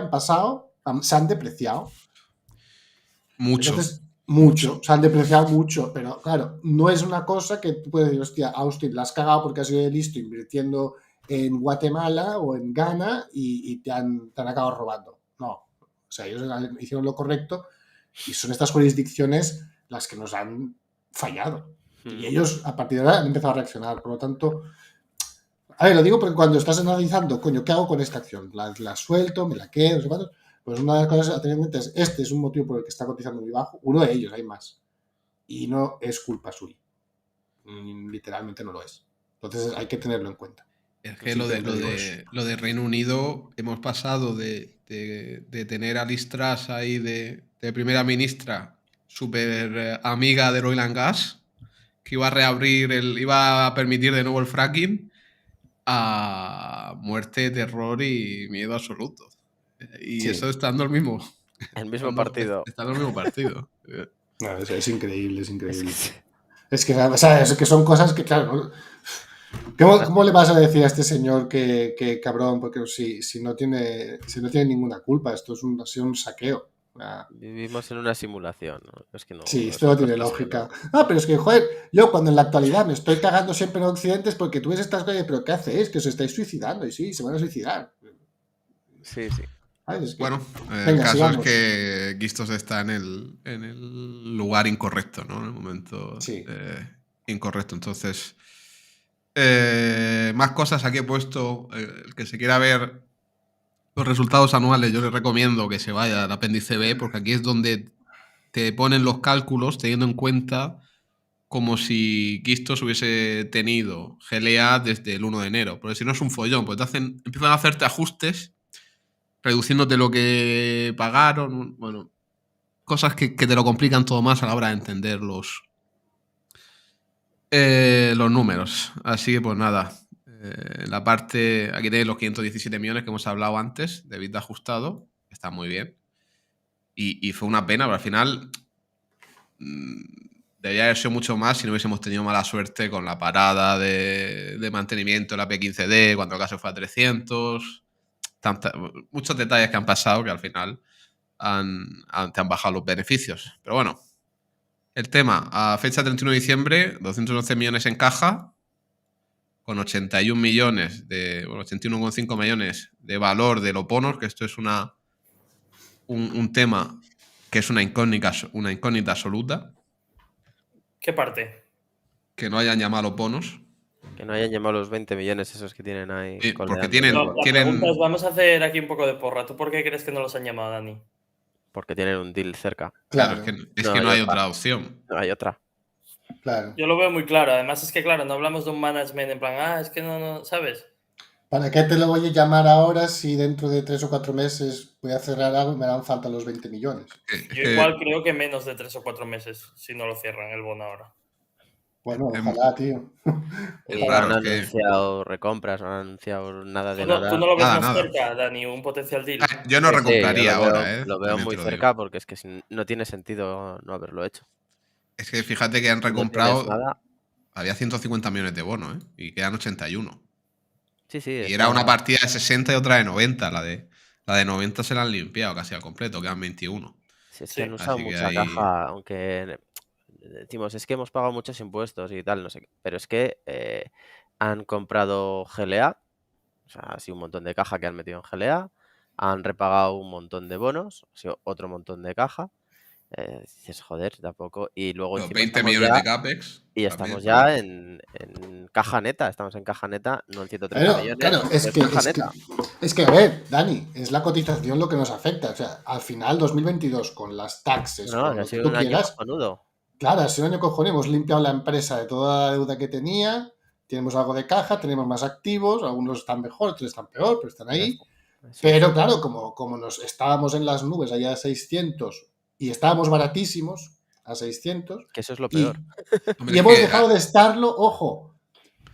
se han depreciado. Mucho. Entonces, mucho. Se han depreciado mucho, pero claro, no es una cosa que tú puedes decir, hostia, Austin, la has cagado porque has sido listo invirtiendo en Guatemala o en Ghana y te han acabado robando. No. O sea, ellos hicieron lo correcto y son estas jurisdicciones las que nos han fallado. Y ellos, a partir de ahora, han empezado a reaccionar. Por lo tanto, a ver, lo digo porque cuando estás analizando, coño, ¿qué hago con esta acción? ¿La suelto? ¿Me la quedo? No sé cuántos. Pues una de las cosas a tener en cuenta es, este es un motivo por el que está cotizando muy bajo. Uno de ellos, hay más. Y no es culpa suya. Literalmente no lo es. Entonces hay que tenerlo en cuenta. Es que lo de Reino Unido, hemos pasado de tener a Liz Truss ahí de primera ministra, súper amiga del oil and gas, que iba a permitir de nuevo el fracking, a muerte, terror y miedo absoluto. Y sí. Eso estando el mismo partido. Está en el mismo partido. No, es increíble, es increíble. Es que son cosas que, claro, ¿cómo le vas a decir a este señor que cabrón? Porque si no tiene ninguna culpa, esto ha sido un saqueo. Vivimos en una simulación, ¿no? Es que no, sí, esto no tiene lógica. Pero es que, joder, yo cuando en la actualidad me estoy cagando siempre en Occidente es porque tú ves estas cosas, pero ¿qué hacéis? Que os estáis suicidando, y sí, se van a suicidar. Sí. Es que, bueno, el caso sigamos. Es que Quistos está en el lugar incorrecto, ¿no? En el momento incorrecto. Entonces, más cosas aquí he puesto. El que se quiera ver los resultados anuales, yo les recomiendo que se vaya al apéndice B, porque aquí es donde te ponen los cálculos teniendo en cuenta como si Quistos hubiese tenido GLA desde el 1 de enero. Porque si no es un follón, pues empiezan a hacerte ajustes reduciéndote lo que pagaron, bueno, cosas que te lo complican todo más a la hora de entender los números. Así que pues nada, la parte, aquí tenéis los 517 millones que hemos hablado antes de EBITDA ajustado, está muy bien. Y fue una pena, pero al final debería haber sido mucho más si no hubiésemos tenido mala suerte con la parada de mantenimiento de la P15D, cuando el caso fue a 300. muchos detalles que han pasado que al final te han bajado los beneficios. Pero bueno, el tema, a fecha 31 de diciembre, 211 millones en caja, con 81 millones 81,5 millones de valor de los bonos, que esto es un tema que es una incógnita absoluta. ¿Qué parte? Que no hayan llamado los bonos. Que no hayan llamado los 20 millones esos que tienen ahí. Sí, porque No, la pregunta es, vamos a hacer aquí un poco de porra. ¿Tú por qué crees que no los han llamado, Dani? Porque tienen un deal cerca. Claro. Es que no hay otra opción. No hay otra. Claro. Yo lo veo muy claro. Además es que, claro, no hablamos de un management en plan, es que no, ¿sabes? ¿Para qué te lo voy a llamar ahora si dentro de 3 o 4 meses voy a cerrar algo y me dan falta los 20 millones? Yo igual creo que menos de 3 o 4 meses si no lo cierran el bono ahora. Bueno, ojalá, tío. Y no han anunciado recompras, no han anunciado nada de nada. ¿Tú no lo ves más cerca, Dani, un potencial deal? Yo no recompraría ahora, Lo veo muy cerca porque es que no tiene sentido no haberlo hecho. Es que fíjate que han recomprado. Había 150 millones de bonos, y quedan 81. Sí, sí. Y era una partida de 60 y otra de 90. La de 90 se la han limpiado casi al completo, quedan 21. Sí, es que han usado mucha caja, aunque decimos, es que hemos pagado muchos impuestos y tal, no sé qué. Pero es que han comprado GLA, o sea, ha sido un montón de caja que han metido en GLA, han repagado un montón de bonos, ha sido otro montón de caja. Dices, joder, tampoco. Y luego los 20 millones de CAPEX. Y estamos ya en caja neta, estamos en caja neta, no en 130 millones. Claro, es que, a ver, Dani, es la cotización lo que nos afecta. O sea, al final, 2022, con las taxes, con ha lo sido que tú un año quieras. cojonudo. Claro, ha sido un año cojonudo. Hemos limpiado la empresa de toda la deuda que tenía, tenemos algo de caja, tenemos más activos, algunos están mejor, otros están peor, pero están ahí. Pero claro, como nos estábamos en las nubes allá a 600 y estábamos baratísimos a 600. Que eso es lo peor. Y hemos dejado de estarlo, ojo,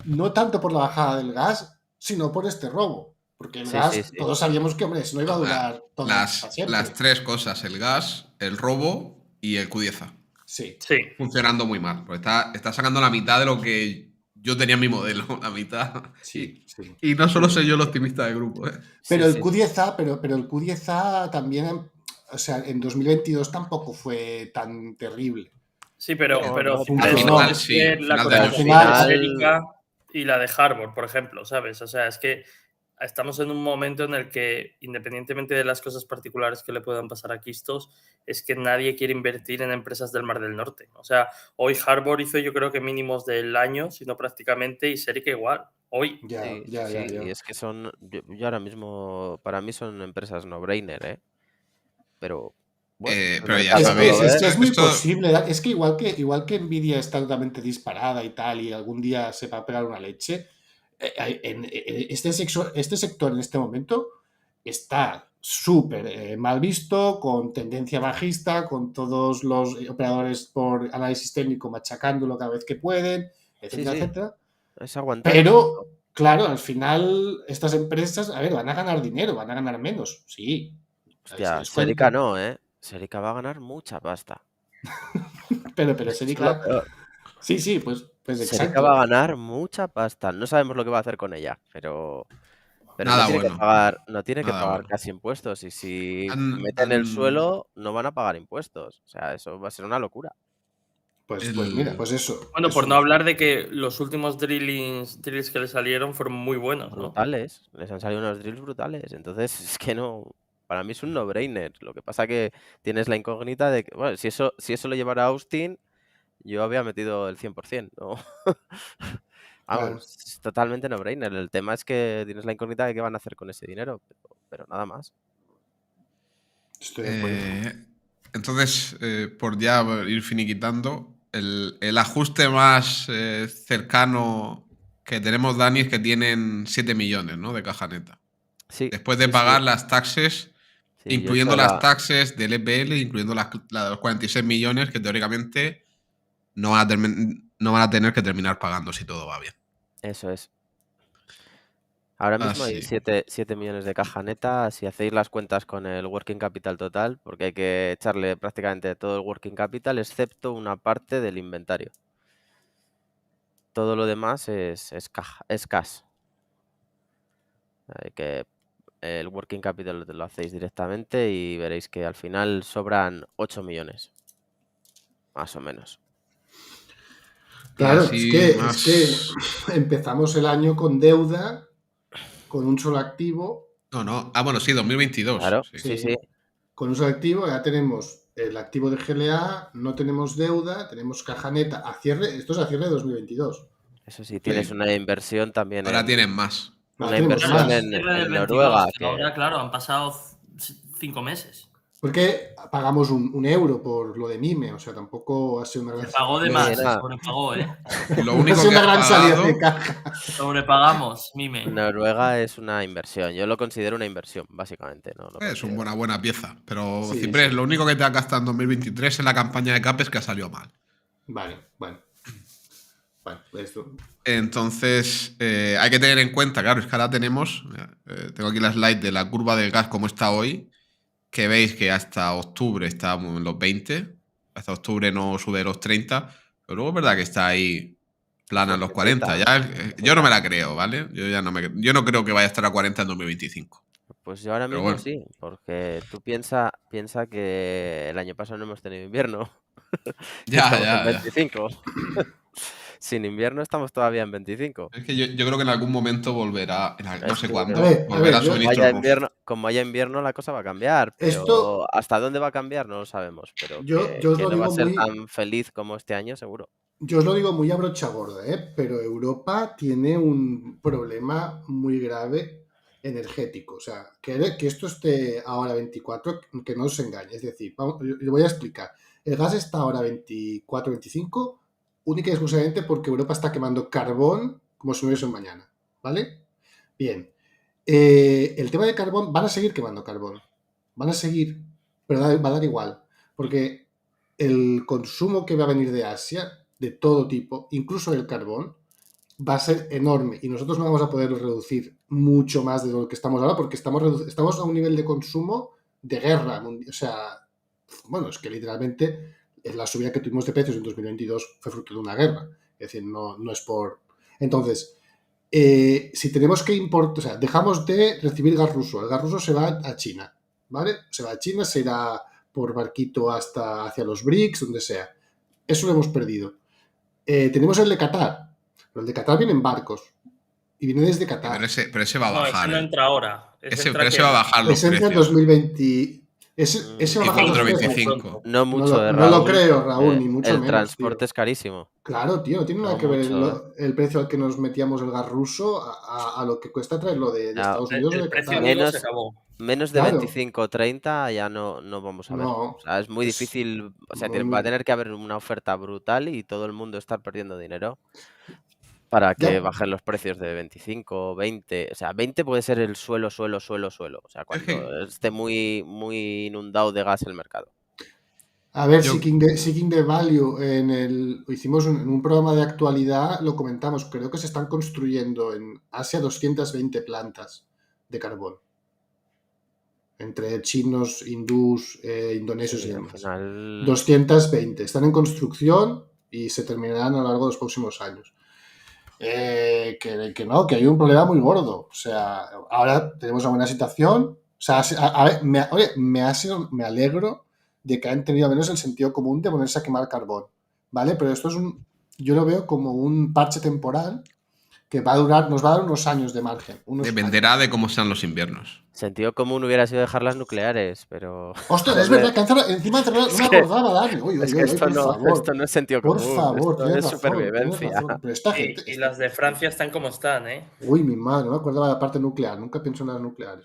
no tanto por la bajada del gas, sino por este robo. Porque el gas, todos sabíamos que, hombre, eso no iba a durar todo siempre. Las tres cosas, el gas, el robo y el Cudieza. Sí. Funcionando muy mal. Porque está sacando la mitad de lo que yo tenía en mi modelo, la mitad. Sí. Y no solo soy yo el optimista del grupo. Pero el Q10A, pero el Q10A también, o sea, en 2022 tampoco fue tan terrible. Sí, pero al final sí. La cotización América y la de Harvard, por ejemplo, ¿sabes? O sea, es que estamos en un momento en el que, independientemente de las cosas particulares que le puedan pasar a Quistos, es que nadie quiere invertir en empresas del Mar del Norte. O sea, hoy Harvard hizo yo creo que mínimos del año, si no prácticamente, y Serica igual. Hoy. Ya. Y es que son, yo ahora mismo, para mí son empresas no-brainer, ¿eh? Pero... Bueno, pero ya sabéis, es muy posible. Es que igual que Nvidia está totalmente disparada y tal, y algún día se va a pegar una leche, este sector en este momento está súper mal visto, con tendencia bajista, con todos los operadores por análisis técnico machacándolo cada vez que pueden, etcétera, etcétera. Es aguantar. Pero, claro, al final estas empresas, a ver, van a ganar dinero, van a ganar menos, sí. Hostia, Serica no, ¿eh? Serica va a ganar mucha pasta. pero Serica... Sí, pues exacto. Serica va a ganar mucha pasta. No sabemos lo que va a hacer con ella, pero nada no tiene que pagar casi impuestos. Y si meten el suelo, no van a pagar impuestos. O sea, eso va a ser una locura. Pues mira, pues eso. Bueno, por no hablar de que los últimos drills que le salieron fueron muy buenos, ¿no? Brutales. Les han salido unos drills brutales. Entonces, es que no... Para mí es un no-brainer. Lo que pasa que tienes la incógnita de que, bueno, si eso lo llevara Austin, yo había metido el 100%, ¿no? Vamos, es totalmente no-brainer. El tema es que tienes la incógnita de qué van a hacer con ese dinero, pero nada más. Estoy de acuerdo. Entonces, por ya ir finiquitando, el ajuste más cercano que tenemos, Dani, es que tienen 7 millones, ¿no? De caja neta. Sí, después de pagar las taxes, incluyendo las taxes del EPL, incluyendo las de los 46 millones que teóricamente no van a tener que terminar pagando si todo va bien. Eso es. Ahora mismo hay 7 millones de caja neta. Si hacéis las cuentas con el working capital total, porque hay que echarle prácticamente todo el working capital, excepto una parte del inventario. Todo lo demás es cash. Hay que el working capital lo hacéis directamente y veréis que al final sobran 8 millones, más o menos. Claro, así es que empezamos el año con deuda, con un solo activo. No. Bueno, sí, 2022. Claro, Sí. sí. Con un solo activo ya tenemos el activo de GLA, no tenemos deuda, tenemos caja neta a cierre. Esto es a cierre de 2022. Eso sí, tienes una inversión también Ahora tienen más. Ahora una tenemos inversión más. en Cierre del 22, Noruega. que ahora, claro, han pasado 5 meses. Porque pagamos un euro por lo de Mime, o sea, tampoco ha sido una gran... Se pagó de Sí, más, se nada. sobrepagó, ¿eh? Lo no ha único sido que una has gran salida pagado, de caja. Sobrepagamos, Mime. Noruega es una inversión. Yo lo considero una inversión, básicamente. No lo es una considero- buena pieza. Pero, Sí, Ciprés, sí. lo único que te ha gastado en 2023 en la campaña de CAPES que ha salido mal. Vale, bueno. Bueno, esto. Entonces, hay que tener en cuenta, claro, es que ahora tenemos, tengo aquí la slide de la curva del gas como está hoy, que veis que hasta octubre estábamos en los 20, hasta octubre no sube de los 30, pero luego es verdad que está ahí plana en los 40. Ya, yo no me la creo, ¿vale? Yo no creo que vaya a estar a 40 en 2025. Pues yo ahora Pero mismo bueno. sí, porque tú piensa que el año pasado no hemos tenido invierno. Estamos en 25. Sin invierno estamos todavía en 25. Es que yo creo que en algún momento volverá, no sé cuándo, A ver, volverá yo- suministro ruso. Como haya invierno la cosa va a cambiar, pero Esto- hasta dónde va a cambiar no lo sabemos, pero Yo os que lo no va a digo ser muy... tan feliz como este año seguro. Yo os lo digo muy a brocha gorda, pero Europa tiene un problema muy grave energético. O sea, que esto esté ahora 24, que no os engañe. Es decir, yo voy a explicar. El gas está ahora 24, 25, única y exclusivamente porque Europa está quemando carbón como si no hubiese un mañana. ¿Vale? Bien. El tema de carbón, van a seguir quemando carbón. Van a seguir, pero va a dar igual. Porque el consumo que va a venir de Asia, de todo tipo, incluso del carbón, va a ser enorme y nosotros no vamos a poder reducir mucho más de lo que estamos ahora porque estamos a un nivel de consumo de guerra. O sea, bueno, es que literalmente la subida que tuvimos de precios en 2022 fue fruto de una guerra. Es decir, no es por... Entonces, si tenemos que importar, o sea, dejamos de recibir gas ruso, el gas ruso se va a China, ¿vale? Se va a China, se irá por barquito hacia los BRICS, donde sea. Eso lo hemos perdido. Tenemos el de Qatar. Pero el de Qatar viene en barcos. Y viene desde Qatar. Pero ese va a bajar. No entra ahora. Pero ese va a bajar los Ese entra en precios. 2020. Ese va a bajar los precios. 25. No mucho, no Raúl. lo creo, Raúl, ni mucho el menos. El transporte tío. es carísimo. Claro, tío, no tiene nada que ver el precio al que nos metíamos el gas ruso a lo que cuesta traerlo de Estados Unidos o de Qatar. Menos de 25 o 30 ya no vamos a ver. No, o sea, es muy difícil. O sea, va a tener que haber una oferta brutal y todo el mundo estar perdiendo dinero para que bajen los precios de 25, 20. O sea, 20 puede ser el suelo. O sea, cuando esté muy, muy inundado de gas el mercado. A ver, Seeking the Value, hicimos en un programa de actualidad, lo comentamos, creo que se están construyendo en Asia 220 plantas de carbón. Entre chinos, hindús, indonesios y demás. 220. Están en construcción y se terminarán a lo largo de los próximos años. Que hay un problema muy gordo. O sea, ahora tenemos una buena situación. O sea, a ver, me alegro de que han tenido menos el sentido común de ponerse a quemar carbón, ¿vale? Pero esto yo lo veo como un parche temporal que nos va a dar unos años de margen. Dependerá de cómo sean los inviernos. Sentido común hubiera sido dejar las nucleares, pero... ¡Ostras, es verdad! Que encima han cerrado, no me acordaba, Dani. Esto no es sentido común. Por favor, esto es supervivencia. Pero esta gente... Y las de Francia están como están, ¿eh? Uy, mi madre, no me acordaba de la parte nuclear. Nunca pienso en las nucleares.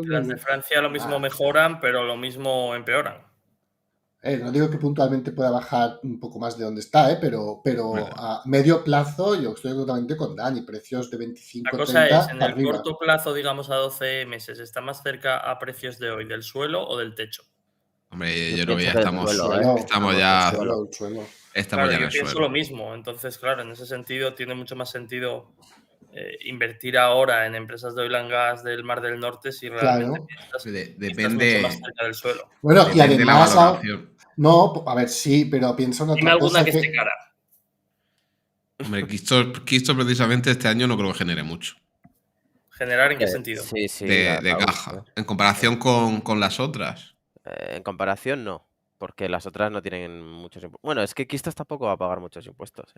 Las de Francia lo mismo mejoran, pero lo mismo empeoran. No digo que puntualmente pueda bajar un poco más de donde está, pero a medio plazo yo estoy totalmente con Dani, precios de 25, La cosa 30 es, en el corto plazo, digamos a 12 meses, ¿está más cerca a precios de hoy del suelo o del techo? Hombre, yo creo que ya estamos en el pienso suelo. lo mismo, entonces claro, en ese sentido tiene mucho más sentido invertir ahora en empresas de oil and gas del Mar del Norte si realmente estás mucho más cerca del suelo. Bueno, y además... No, a ver, sí, pero pienso en otra cosa que esté cara. Hombre, Kisto precisamente este año no creo que genere mucho. ¿Generar en qué sentido? Sí, sí. de Raúl, caja. En comparación con las otras. En comparación, no. Porque las otras no tienen muchos impuestos. Bueno, es que Quistos tampoco va a pagar muchos impuestos.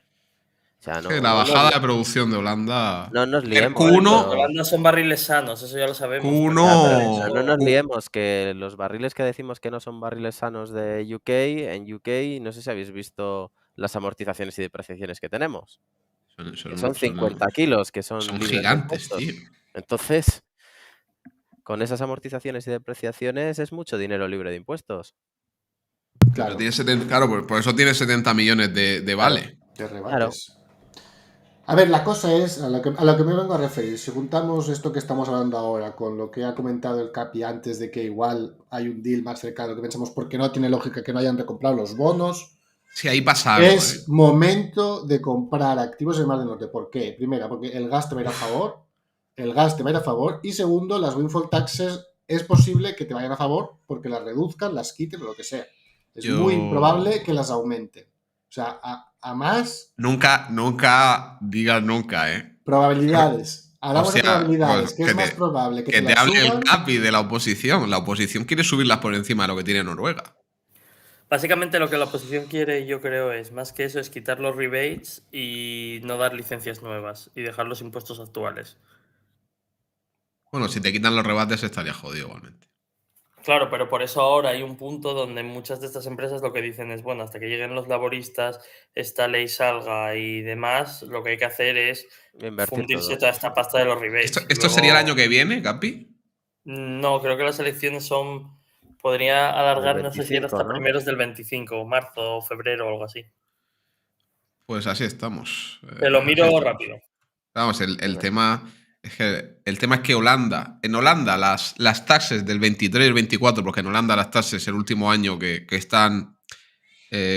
O sea, Es que la bajada de producción de Holanda. no nos El liemos. Los de Q1, Holanda son barriles sanos, eso ya lo sabemos. Pero O sea, no Q1. nos liemos, que los barriles que decimos que no son barriles sanos de UK, en UK no sé si habéis visto las amortizaciones y depreciaciones que tenemos. Que son 50 kilos, que son son libres de gigantes, impuestos. tío. Entonces, con esas amortizaciones y depreciaciones es mucho dinero libre de impuestos. Claro, Claro, por eso tiene 70 millones de vale. de Claro. rebates. A ver, la cosa es a lo que me vengo a referir. Si juntamos esto que estamos hablando ahora con lo que ha comentado el Capi antes de que igual hay un deal más cercano que pensamos porque no tiene lógica que no hayan recomprado los bonos, Sí, ahí pasa algo, es momento de comprar activos en el Mar del Norte. ¿Por qué? Primero, porque el gas te va a ir a favor. El gas te va a ir a favor. Y segundo, las windfall taxes es posible que te vayan a favor porque las reduzcan, las quiten o lo que sea. Es muy improbable que las aumenten. O sea, a más Nunca digas nunca, probabilidades. Hablamos de sea, probabilidades. pues, ¿Qué es más probable? ¿Que que te te las hable el suban? Capi de la oposición. La oposición quiere subirlas por encima de lo que tiene Noruega. básicamente lo que la oposición quiere, yo creo, es más que eso, es quitar los rebates y no dar licencias nuevas y dejar los impuestos actuales. Bueno, si te quitan los rebates estaría jodido igualmente. Claro, pero por eso ahora hay un punto donde muchas de estas empresas lo que dicen es, bueno, hasta que lleguen los laboristas, esta ley salga y demás, lo que hay que hacer es Invertir fundirse todo. toda esta pasta de los rebates. ¿Esto sería el año que viene, Capi? No, creo que las elecciones son... Podría alargar, no sé si era 25, hasta ¿no? primeros del 25, marzo o febrero o algo así. Pues así estamos. Te lo Así miro estamos. rápido. Vamos, el Venga. tema el tema es que en Holanda las taxes del 23 y 24, porque en Holanda las taxes el último año que están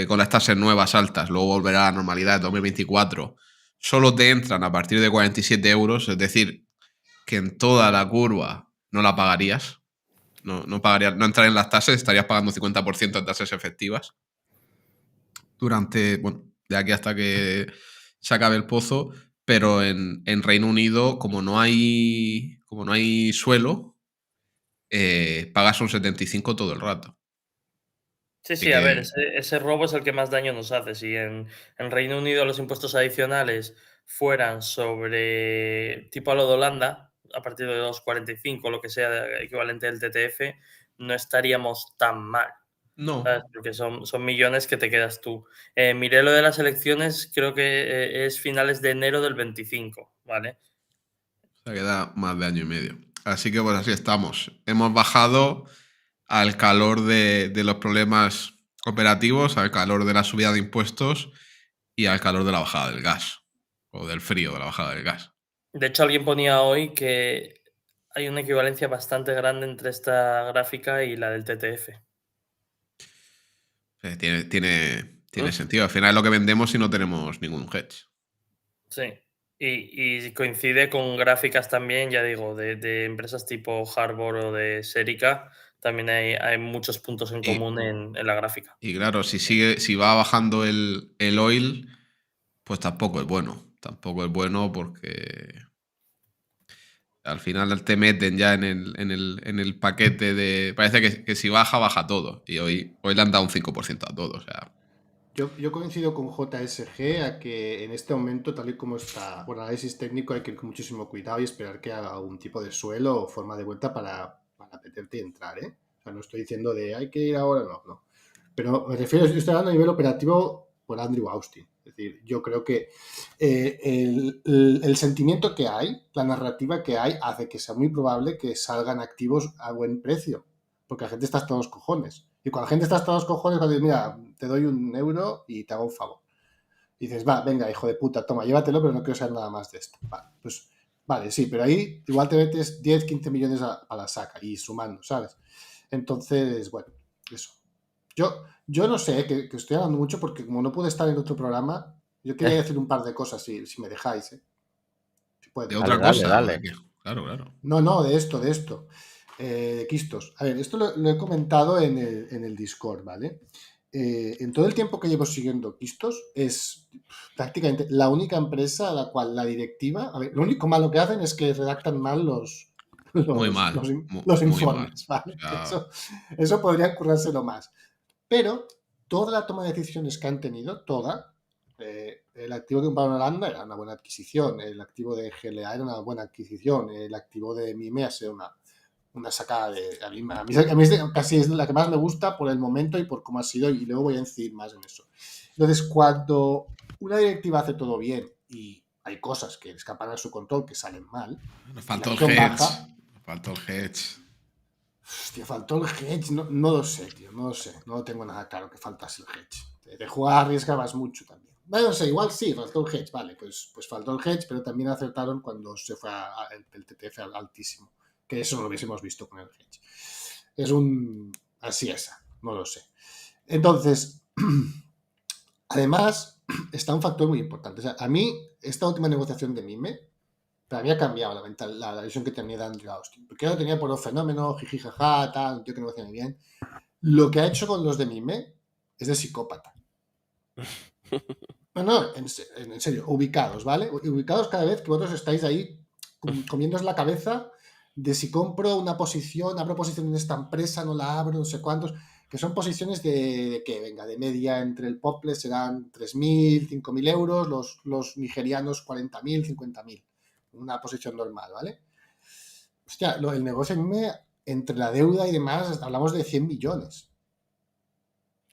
con las taxes nuevas altas, luego volverá a la normalidad de 2024, solo te entran a partir de 47 euros, es decir, que en toda la curva no la pagarías. No entrarías en las tasas, estarías pagando 50% de tasas efectivas durante, bueno, de aquí hasta que se acabe el pozo, pero en Reino Unido, como no hay suelo, pagas un 75 todo el rato. Sí, Así sí, a ver, que, ese robo es el que más daño nos hace. Si en Reino Unido los impuestos adicionales fueran sobre tipo a lo de Holanda, a partir de 2,45, lo que sea equivalente al TTF, no estaríamos tan mal. no. ¿Sabes? Porque son millones que te quedas tú. Miré lo de las elecciones, creo que es finales de enero del 25, ¿vale? O sea, queda más de año y medio. Así que pues así estamos. Hemos bajado al calor de los problemas operativos, al calor de la subida de impuestos y al calor de la bajada del gas. O del frío de la bajada del gas. De hecho, alguien ponía hoy que hay una equivalencia bastante grande entre esta gráfica y la del TTF. Tiene sentido. Al final es lo que vendemos y no tenemos ningún hedge. Sí. Y coincide con gráficas también, ya digo, de empresas tipo Harbor o de Serica. También hay muchos puntos en común en la gráfica. Y claro, si va bajando el oil, pues tampoco es bueno. Tampoco es bueno porque al final te meten ya en el paquete de. Parece que si baja todo. Y hoy le han dado un 5% a todo. O sea. Yo coincido con JSG a que en este momento, tal y como está, por análisis técnico, hay que ir con muchísimo cuidado y esperar que haga algún tipo de suelo o forma de vuelta para meterte y entrar, ¿eh? O sea, no estoy diciendo de hay que ir ahora, no. Pero me refiero, yo estoy hablando a nivel operativo por Andrew Austin. Es decir, yo creo que el sentimiento que hay, la narrativa que hay, hace que sea muy probable que salgan activos a buen precio. Porque la gente está hasta los cojones. Y cuando la gente está hasta los cojones, cuando dice, mira, te doy €1 y te hago un favor. Y dices, va, venga, hijo de puta, toma, llévatelo, pero no quiero saber nada más de esto. Vale, pues, vale, sí, pero ahí igual te metes 10, 15 millones a la saca y sumando, ¿sabes? Entonces, bueno, eso. Yo no sé, que estoy hablando mucho porque como no pude estar en otro programa, yo quería decir un par de cosas, si me dejáis, ¿eh? Si puedo. De otra Dale, cosa. dale. Claro. No, de esto. De Quistos. A ver, esto lo he comentado en el Discord, ¿vale? en todo el tiempo que llevo siguiendo Quistos, es prácticamente la única empresa a la cual la directiva... A ver, lo único malo que hacen es que redactan mal Muy mal. los muy informes, mal. ¿vale? O sea, Eso podría currárselo más. Pero toda la toma de decisiones que han tenido, toda, el activo que compraron en Holanda era una buena adquisición, el activo de GLA era una buena adquisición, el activo de Mime ha sido una sacada de... A mí casi es la que más me gusta por el momento y por cómo ha sido, y luego voy a incidir más en eso. Entonces, cuando una directiva hace todo bien y hay cosas que escapan a su control, que salen mal, nos faltó la el acción hedge. baja. Nos faltó el hedge. Hostia, faltó el hedge. No lo sé, tío. No lo sé. No lo tengo nada claro que faltase el hedge. De jugar arriesgabas mucho también. Bueno, no sé, igual sí, faltó el hedge. Vale, pues faltó el hedge, pero también acertaron cuando se fue el TTF altísimo. Que eso no lo hubiésemos visto con el hedge. Es un... Así esa. No lo sé. Entonces, además, está un factor muy importante. O sea, a mí, esta última negociación de Mime, para mí ha cambiado la visión que tenía de Andrew Austin. Porque yo lo tenía por un fenómeno, jijijaja, tal, un tío que negocia muy bien. Lo que ha hecho con los de Mime es de psicópata. No, en serio, ubicados, ¿vale? Ubicados cada vez que vosotros estáis ahí comiéndoos la cabeza de si compro una posición, abro posición en esta empresa, no la abro, no sé cuántos, que son posiciones de que, venga, de media entre el Pople serán 3.000, 5.000 euros, los nigerianos 40.000, 50.000. Una posición normal, ¿vale? Hostia, el negocio en Mime, entre la deuda y demás, hablamos de 100 millones.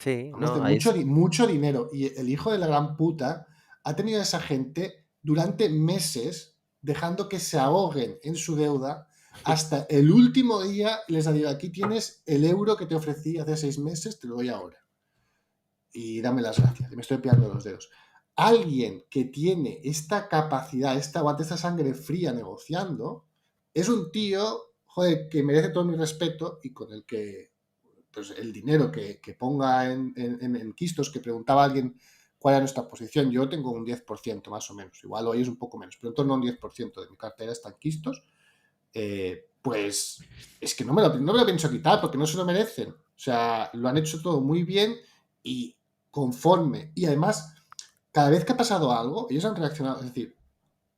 Sí, Hablamos no, de mucho dinero. Y el hijo de la gran puta ha tenido a esa gente durante meses dejando que se ahoguen en su deuda hasta el último día les ha dicho, aquí tienes el euro que te ofrecí hace 6 meses, te lo doy ahora. Y dame las gracias. Y me estoy pillando los dedos. Alguien que tiene esta capacidad, esta sangre fría negociando, es un tío, joder, que merece todo mi respeto y con el que pues el dinero que ponga en Quistos, que preguntaba a alguien cuál era nuestra posición, yo tengo un 10% más o menos, igual hoy es un poco menos, pero en torno a un 10% de mi cartera está en Quistos, pues es que no me lo pienso quitar porque no se lo merecen. O sea, lo han hecho todo muy bien y conforme. Y además, cada vez que ha pasado algo, ellos han reaccionado. Es decir,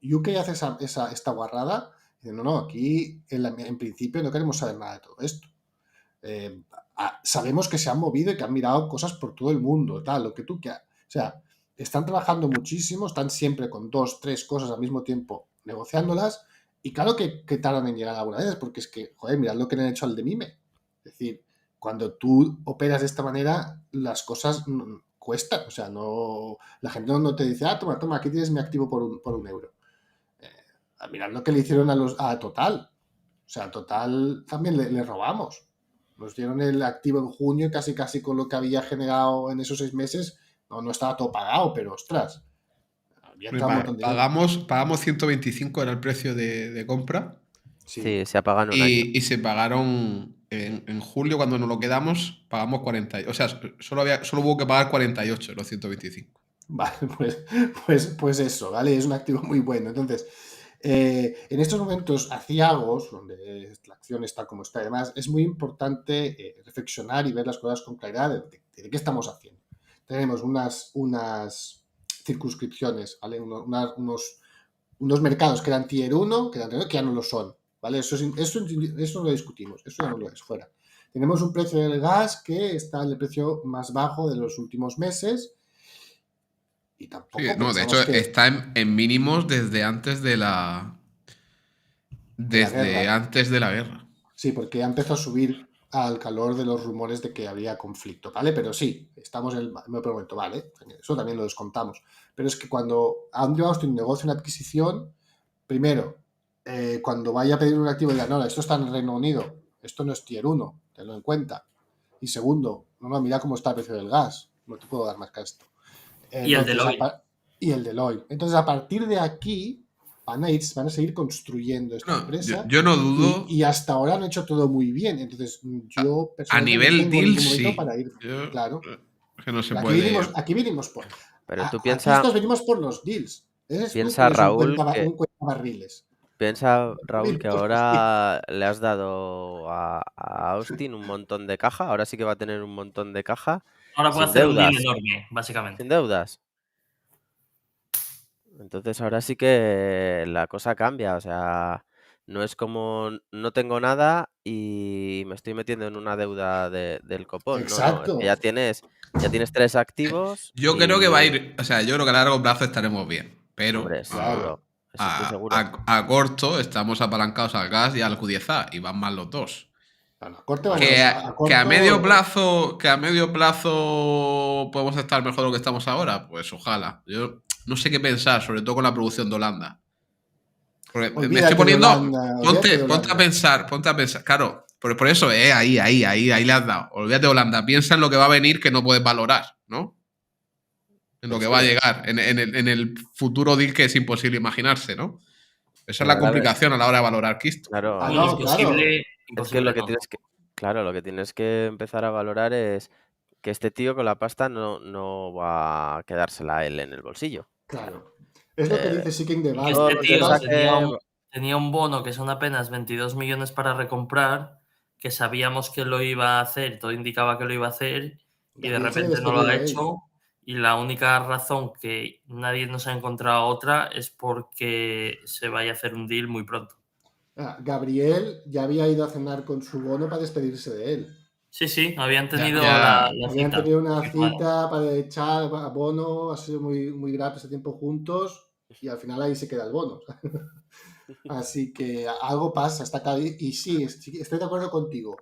UK hace esta guarrada, diciendo, no, aquí en principio no queremos saber nada de todo esto. Sabemos que se han movido y que han mirado cosas por todo el mundo, tal, lo que tú quieras. O sea, están trabajando muchísimo, están siempre con 2, 3 cosas al mismo tiempo negociándolas y claro que tardan en llegar alguna vez, porque es que, joder, mirad lo que le han hecho al de Mime. Es decir, cuando tú operas de esta manera, las cosas cuestan. O sea, no, la gente no te dice, toma, aquí tienes mi activo por un euro. Mirad lo que le hicieron a Total. O sea, a Total también le robamos. Nos dieron el activo en junio y casi con lo que había generado en esos 6 meses, no estaba todo pagado, pero ostras, había entrado un montón de dinero. Pagamos 125, era el precio de compra. Sí, se apagan un año. Y se pagaron en julio, cuando nos lo quedamos, pagamos 40. O sea, solo hubo que pagar 48, los 125. Vale, pues eso, ¿vale? Es un activo muy bueno. Entonces, en estos momentos aciagos, donde la acción está como está, además, es muy importante reflexionar y ver las cosas con claridad de qué estamos haciendo. Tenemos unas circunscripciones, ¿vale? Unos mercados que eran tier 1, que ya no lo son, ¿vale? Eso no lo discutimos, eso ya no lo es, fuera. Tenemos un precio del gas que está en el precio más bajo de los últimos meses. Y tampoco de hecho, está en mínimos desde antes de la guerra. Sí, porque ya empezó a subir al calor de los rumores de que había conflicto, ¿vale? Pero sí, estamos en el mejor momento, ¿vale? Eso también lo descontamos. Pero es que cuando Andrew Austin negocia una adquisición, primero, cuando vaya a pedir un activo, diga, no, esto está en el Reino Unido, esto no es tier 1, tenlo en cuenta. Y segundo, no, mira cómo está el precio del gas, no te puedo dar más que esto. Y el Deloitte. Y el Deloitte. Entonces, a partir de aquí, van a seguir construyendo esta empresa. Yo no dudo. Y hasta ahora han hecho todo muy bien. Entonces, yo personalmente a nivel deal, sí. Para ir. Claro. Que no se puede. Aquí vinimos por. Pero tú piensas. Nosotros venimos por los deals. Piensa, Raúl, un cuenta barriles. Piensa, Raúl, que 20%. ahora le has dado a Austin un montón de caja. Ahora sí que va a tener un montón de caja. Ahora puede Sin hacer un deal deudas. enorme, básicamente. Sin deudas. Entonces ahora sí que la cosa cambia. O sea, no es como no tengo nada y me estoy metiendo en una deuda del copón. No, no. Es que Exacto. ya tienes 3 activos Yo creo que va a ir, o sea, yo creo que a largo plazo estaremos bien, pero hombre, Claro. seguro. Eso estoy seguro. a corto estamos apalancados al gas y al Q10A y van mal los dos. Bueno, a corto Bueno, Que, a que a corto, medio plazo podemos estar mejor de lo que estamos ahora, pues ojalá. Yo no sé qué pensar, sobre todo con la producción de Holanda. Porque me estoy olvídate de poniendo. Holanda, olvídate de Ponte a Holanda. pensar. Claro, por eso, ahí le has dado. Olvídate de Holanda. Piensa en lo que va a venir que no puedes valorar, ¿no? En lo que va a llegar, en el futuro deal que es imposible imaginarse, ¿no? Esa es pero la ahora complicación a la hora de valorar Kisto. claro, Ah, Bueno, no, claro. es que imposible lo que no. tienes que, claro, lo que tienes que empezar a valorar es que este tío con la pasta no va a quedársela a él en el bolsillo. Claro. Es lo que Eh, dice Seeking the Y que Value. todo este lo El que tío tema, saque, tenía un bono que son apenas 22 millones para recomprar, que sabíamos que lo iba a hacer, todo indicaba que lo iba a hacer, y de Gabriel se había repente no lo despedido ha de él. hecho. Y la única razón que nadie nos ha encontrado otra es porque se vaya a hacer un deal muy pronto. Gabriel ya había ido a cenar con su bono para despedirse de él. Sí, habían tenido ya. la Habían cita. tenido una firmada. cita para echar a bono, ha sido muy grato este tiempo juntos y al final ahí se queda el bono. Así que algo pasa, está claro. Y sí, estoy de acuerdo contigo.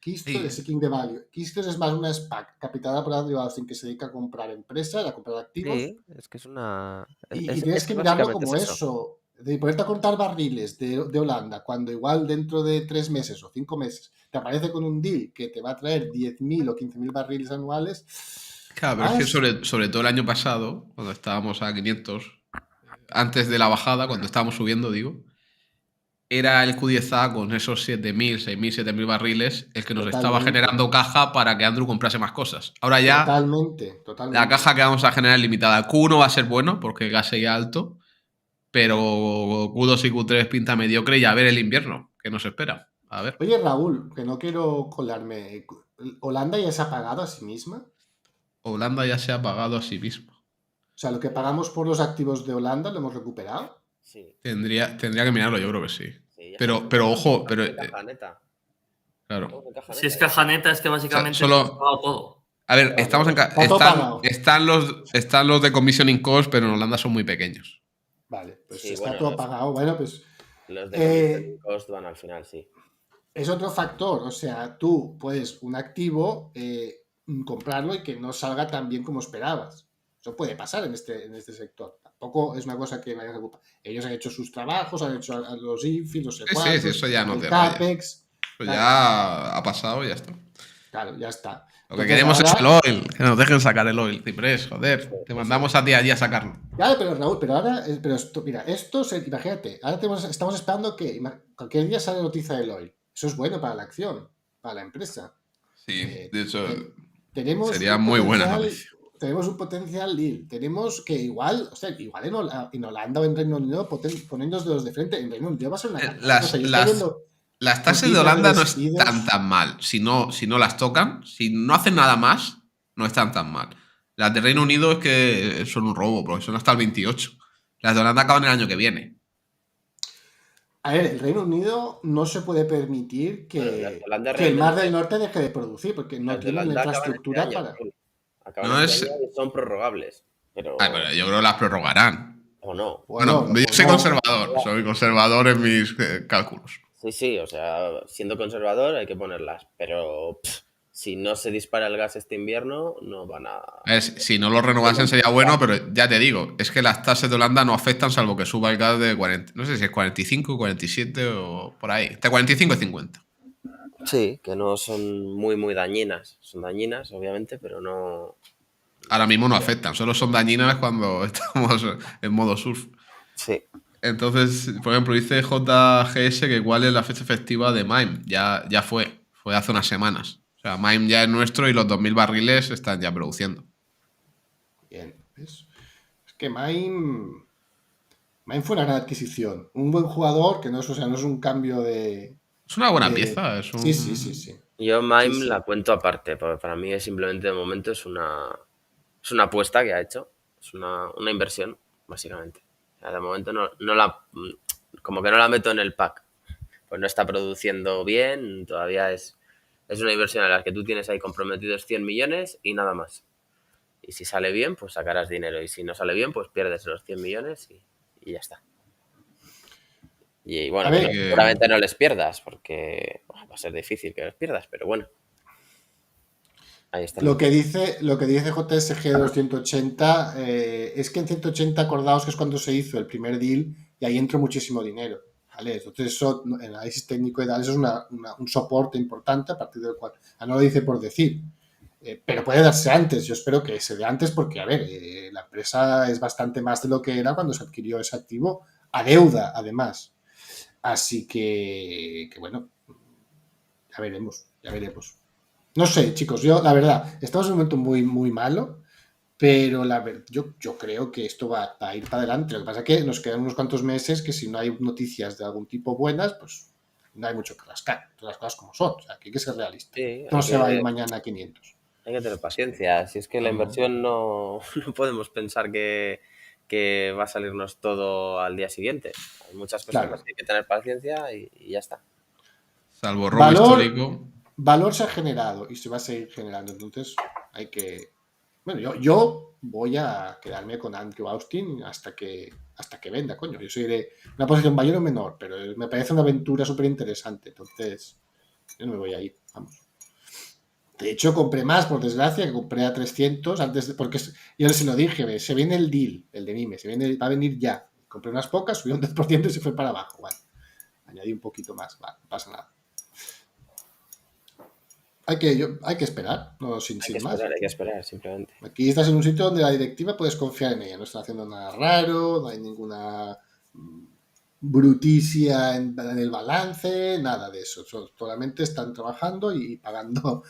Keystone es Seeking the Value. Keystone es más una SPAC capitalada por Andrew Austin que se dedica a comprar empresas, a comprar activos. sí, es que es una. Y tienes que mirarlo Básicamente es como eso. eso, de ponerte a contar barriles de Holanda, cuando igual dentro de 3 meses o 5 meses te aparece con un deal que te va a traer 10.000 o 15.000 barriles anuales. Claro, pero es que sobre todo el año pasado, cuando estábamos a 500, antes de la bajada, cuando estábamos subiendo, digo, era el Q10A con esos 7.000, 6.000, 7.000 barriles el que nos estaba Totalmente. generando caja para que Andrew comprase más cosas. Ahora ya Totalmente. la caja que vamos a generar es limitada. Q1 va a ser bueno porque el gas sigue alto, pero Q2 y Q3 pinta mediocre y a ver el invierno que nos espera. A ver. Oye, Raúl, que no quiero colarme. ¿Holanda ya se ha pagado a sí misma? Holanda ya se ha pagado a sí mismo. O sea, lo que pagamos por los activos de Holanda lo hemos recuperado. Sí, Tendría que mirarlo, yo creo que sí. sí, ya Pero está. ojo, pero Caja neta. claro. Si es caja neta, es que básicamente Solo- hemos pagado todo. A ver, Claro, está todo pagado. están los de commissioning cost, pero en Holanda son muy pequeños. Vale, pues Sí, está bueno, todo pagado. Bueno, pues Los de commission cost van al final, sí. es otro factor. O sea, tú puedes un activo comprarlo y que no salga tan bien como esperabas. Eso puede pasar en este sector. Tampoco es una cosa que vaya a ocupar. Ellos han hecho sus trabajos, han hecho los infis, los Sí, secuaces, eso ya no el te rayas. CAPEX. Eso ya ha pasado y ya está. Claro, ya está. Lo que Entonces, queremos ahora- es el oil, que nos dejen sacar el oil, Ciprés, joder. Te mandamos a ti allí a sacarlo. Claro, pero Raúl, pero esto, mira, imagínate, ahora estamos esperando que cualquier día sale noticia del oil. Eso es bueno para la acción, para la empresa. Sí, de hecho, Tenemos sería un muy buena potencial- noticia. Tenemos un potencial deal. Tenemos que igual en Holanda o en Reino Unido, poniéndonos de los de frente, en Reino Unido va a ser una catástrofe. Yo estoy viendo Las tasas de noticias Holanda no despidos. están tan mal. Si no las tocan, si no hacen nada más, no están tan mal. Las de Reino Unido es que son un robo, porque son hasta el 28. Las de Holanda acaban el año que viene. A ver, el Reino Unido no se puede permitir Bueno, las de que Holanda el Mar realmente- del Norte deje de producir, porque no Las de tienen la Holanda acaban infraestructura este año, para... Raúl. Acaban No este es- año y son prorrogables. Pero... Pero yo creo que las prorrogarán. O no. Bueno, yo soy conservador. Soy conservador en mis cálculos. Sí, o sea, siendo conservador hay que ponerlas. Pero si no se dispara el gas este invierno, no van a... Si no lo renovasen sería bueno, pero ya te digo, es que las tasas de Holanda no afectan salvo que suba el gas de 40. No sé si es 45, 47 o por ahí. Entre 45 y 50. Sí, que no son muy dañinas. Son dañinas, obviamente, pero no... Ahora mismo no afectan, solo son dañinas cuando estamos en modo surf. Sí. Entonces, por ejemplo, dice JGS que cuál es la fecha efectiva de MIME. Ya fue hace unas semanas. O sea, MIME ya es nuestro y los 2.000 barriles están ya produciendo. Bien, ¿ves? Es que Mine Mime fue una gran adquisición. Un buen jugador que no es, o sea, no es un cambio de... Es una buena pieza. Es un... Sí. Yo Mime Sí. la cuento aparte, porque para mí es simplemente de momento es una apuesta que ha hecho, es una inversión, básicamente. O sea, de momento como que no la meto en el pack, pues no está produciendo bien, todavía es una inversión en la que tú tienes ahí comprometidos 100 millones y nada más. Y si sale bien, pues sacarás dinero, y si no sale bien, pues pierdes los 100 millones y ya está. Y bueno, seguramente no les pierdas, porque va a ser difícil que los pierdas, pero bueno. Ahí está. Lo que dice JSG 280 es que en 180 acordaos que es cuando se hizo el primer deal y ahí entró muchísimo dinero, ¿vale? Entonces eso, en el análisis técnico y tal, eso es un soporte importante a partir del cual, no lo dice por decir, pero puede darse antes. Yo espero que se dé antes porque, a ver, la empresa es bastante más de lo que era cuando se adquirió ese activo a deuda, además. Así que bueno, ya veremos. No sé, chicos, yo la verdad, estamos en un momento muy, muy malo, pero yo creo que esto va a ir para adelante. Lo que pasa es que nos quedan unos cuantos meses que si no hay noticias de algún tipo buenas, pues no hay mucho que rascar. Todas las cosas como son. O sea, aquí hay que ser realista. Sí, no se va a ir mañana a 500. Hay que tener paciencia. Si es que la inversión no podemos pensar que va a salirnos todo al día siguiente. Hay muchas cosas en las que hay que tener paciencia y ya está. Salvo robo histórico. Valor se ha generado y se va a seguir generando. Entonces hay que... Bueno, yo voy a quedarme con Andrew Austin hasta que venda, coño. Yo soy de una posición mayor o menor, pero me parece una aventura súper interesante. Entonces, yo no me voy a ir, vamos. De hecho, compré más, por desgracia, que compré a 300 antes porque yo se lo dije, se viene el deal, el de Mime, va a venir ya. Compré unas pocas, subió un 10% y se fue para abajo. Vale. Añadí un poquito más, vale, no pasa nada. Hay que esperar, no sin más. Hay que esperar, simplemente. Aquí estás en un sitio donde la directiva puedes confiar en ella, no está haciendo nada raro, no hay ninguna bruticia en el balance, nada de eso. Solamente están trabajando y pagando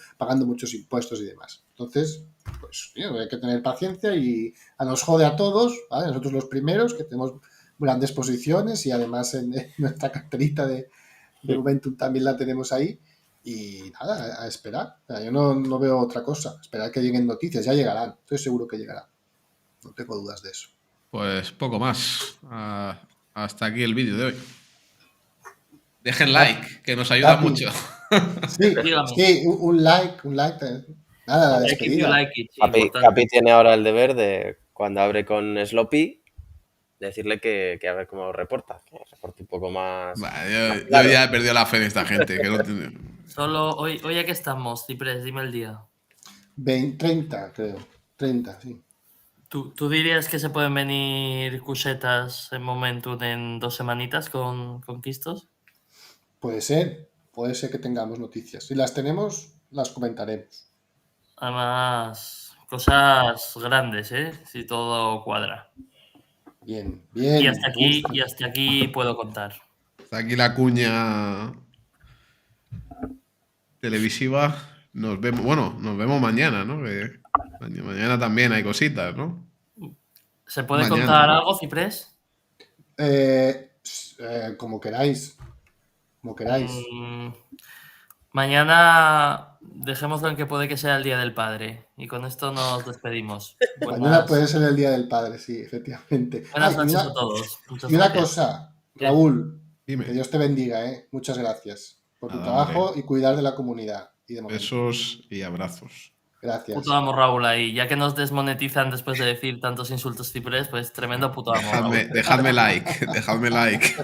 muchos impuestos y demás. Entonces, pues hay que tener paciencia y nos jode a todos, ¿vale? Nosotros los primeros, que tenemos grandes posiciones y además en nuestra carterita de Momentum también la tenemos ahí. Y nada, a esperar. O sea, yo no veo otra cosa. Esperar que lleguen noticias. Ya llegarán. Estoy seguro que llegarán. No tengo dudas de eso. Pues poco más. Hasta aquí el vídeo de hoy. Dejen like, que nos ayuda mucho. Sí, un like. Nada, la despedida. Capi tiene ahora el deber de, cuando abre con Sloppy, decirle que a ver cómo reporta. Que reporte un poco más. Vale, yo ya he perdido la fe en esta gente. Que no Solo hoy aquí estamos, Ciprés, dime el día. 30, creo. 30, sí. ¿Tú dirías que se pueden venir cusetas en Momentum en 2 semanitas con Quistos? Puede ser que tengamos noticias. Si las tenemos, las comentaremos. Además, cosas grandes, si todo cuadra. Bien. Y hasta aquí puedo contar. Hasta aquí la cuña televisiva. Nos vemos mañana, ¿no? Que mañana también hay cositas, ¿no? ¿Se puede contar algo, Ciprés? Como queráis. Mañana dejémoslo en que puede que sea el Día del Padre. Y con esto nos despedimos. Mañana puede ser el Día del Padre, sí, efectivamente. Buenas noches a todos. Y una cosa, Raúl, Dime. que Dios te bendiga, Muchas gracias por tu trabajo y cuidar de la comunidad. Y de besos y abrazos. Gracias. Puto amo, Raúl, ahí. Ya que nos desmonetizan después de decir tantos insultos Ciprés, pues tremendo puto amo. Dejadme like. Un like.